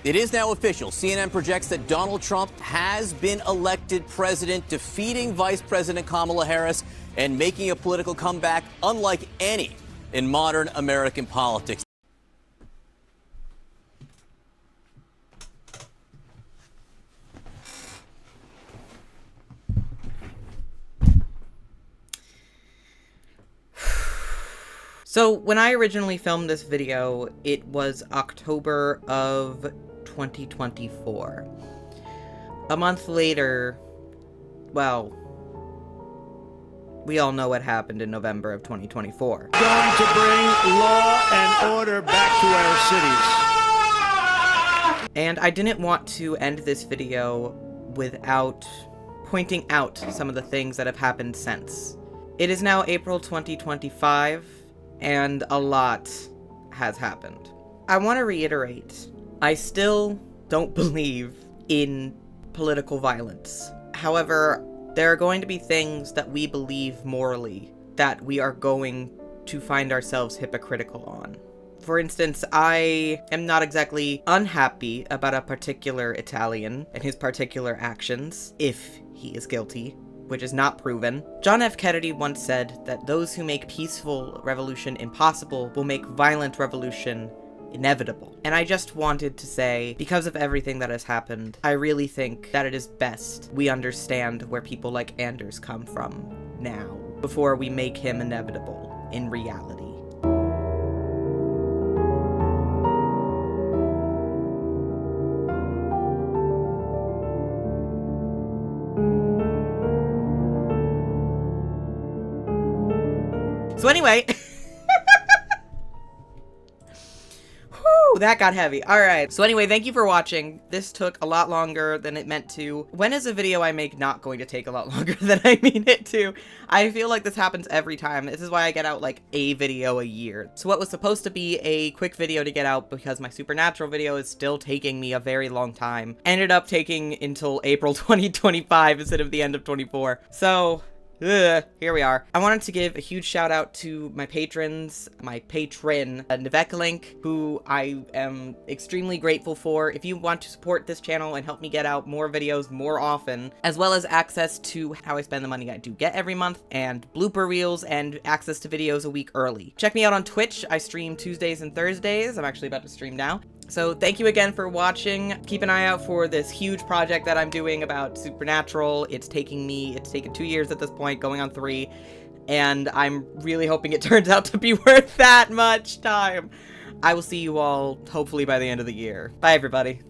It is now official. CNN projects that Donald Trump has been elected president, defeating Vice President Kamala Harris and making a political comeback unlike any in modern American politics. So when I originally filmed this video, it was October of 2024. A month later, well, we all know what happened in November of 2024. Going to bring law and order back to our cities. And I didn't want to end this video without pointing out some of the things that have happened since. It is now April 2025, and a lot has happened. I want to reiterate, I still don't believe in political violence. However, there are going to be things that we believe morally that we are going to find ourselves hypocritical on. For instance, I am not exactly unhappy about a particular Italian and his particular actions, if he is guilty, which is not proven. John F. Kennedy once said that those who make peaceful revolution impossible will make violent revolution inevitable. And I just wanted to say, because of everything that has happened, I really think that it is best we understand where people like Anders come from now, before we make him inevitable in reality. So anyway, whew, that got heavy. All right. So anyway, thank you for watching. This took a lot longer than it meant to. When is a video I make not going to take a lot longer than I mean it to? I feel like this happens every time. This is why I get out like a video a year. So what was supposed to be a quick video to get out because my Supernatural video is still taking me a very long time, ended up taking until April 2025 instead of the end of 24. So here we are. I wanted to give a huge shout out to my patrons, my patron, Nevekalink, who I am extremely grateful for. If you want to support this channel and help me get out more videos more often, as well as access to how I spend the money I do get every month, and blooper reels, and access to videos a week early. Check me out on Twitch. I stream Tuesdays and Thursdays. I'm actually about to stream now. So thank you again for watching. Keep an eye out for this huge project that I'm doing about Supernatural. It's taken 2 years at this point, going on 3, and I'm really hoping it turns out to be worth that much time. I will see you all hopefully by the end of the year. Bye everybody.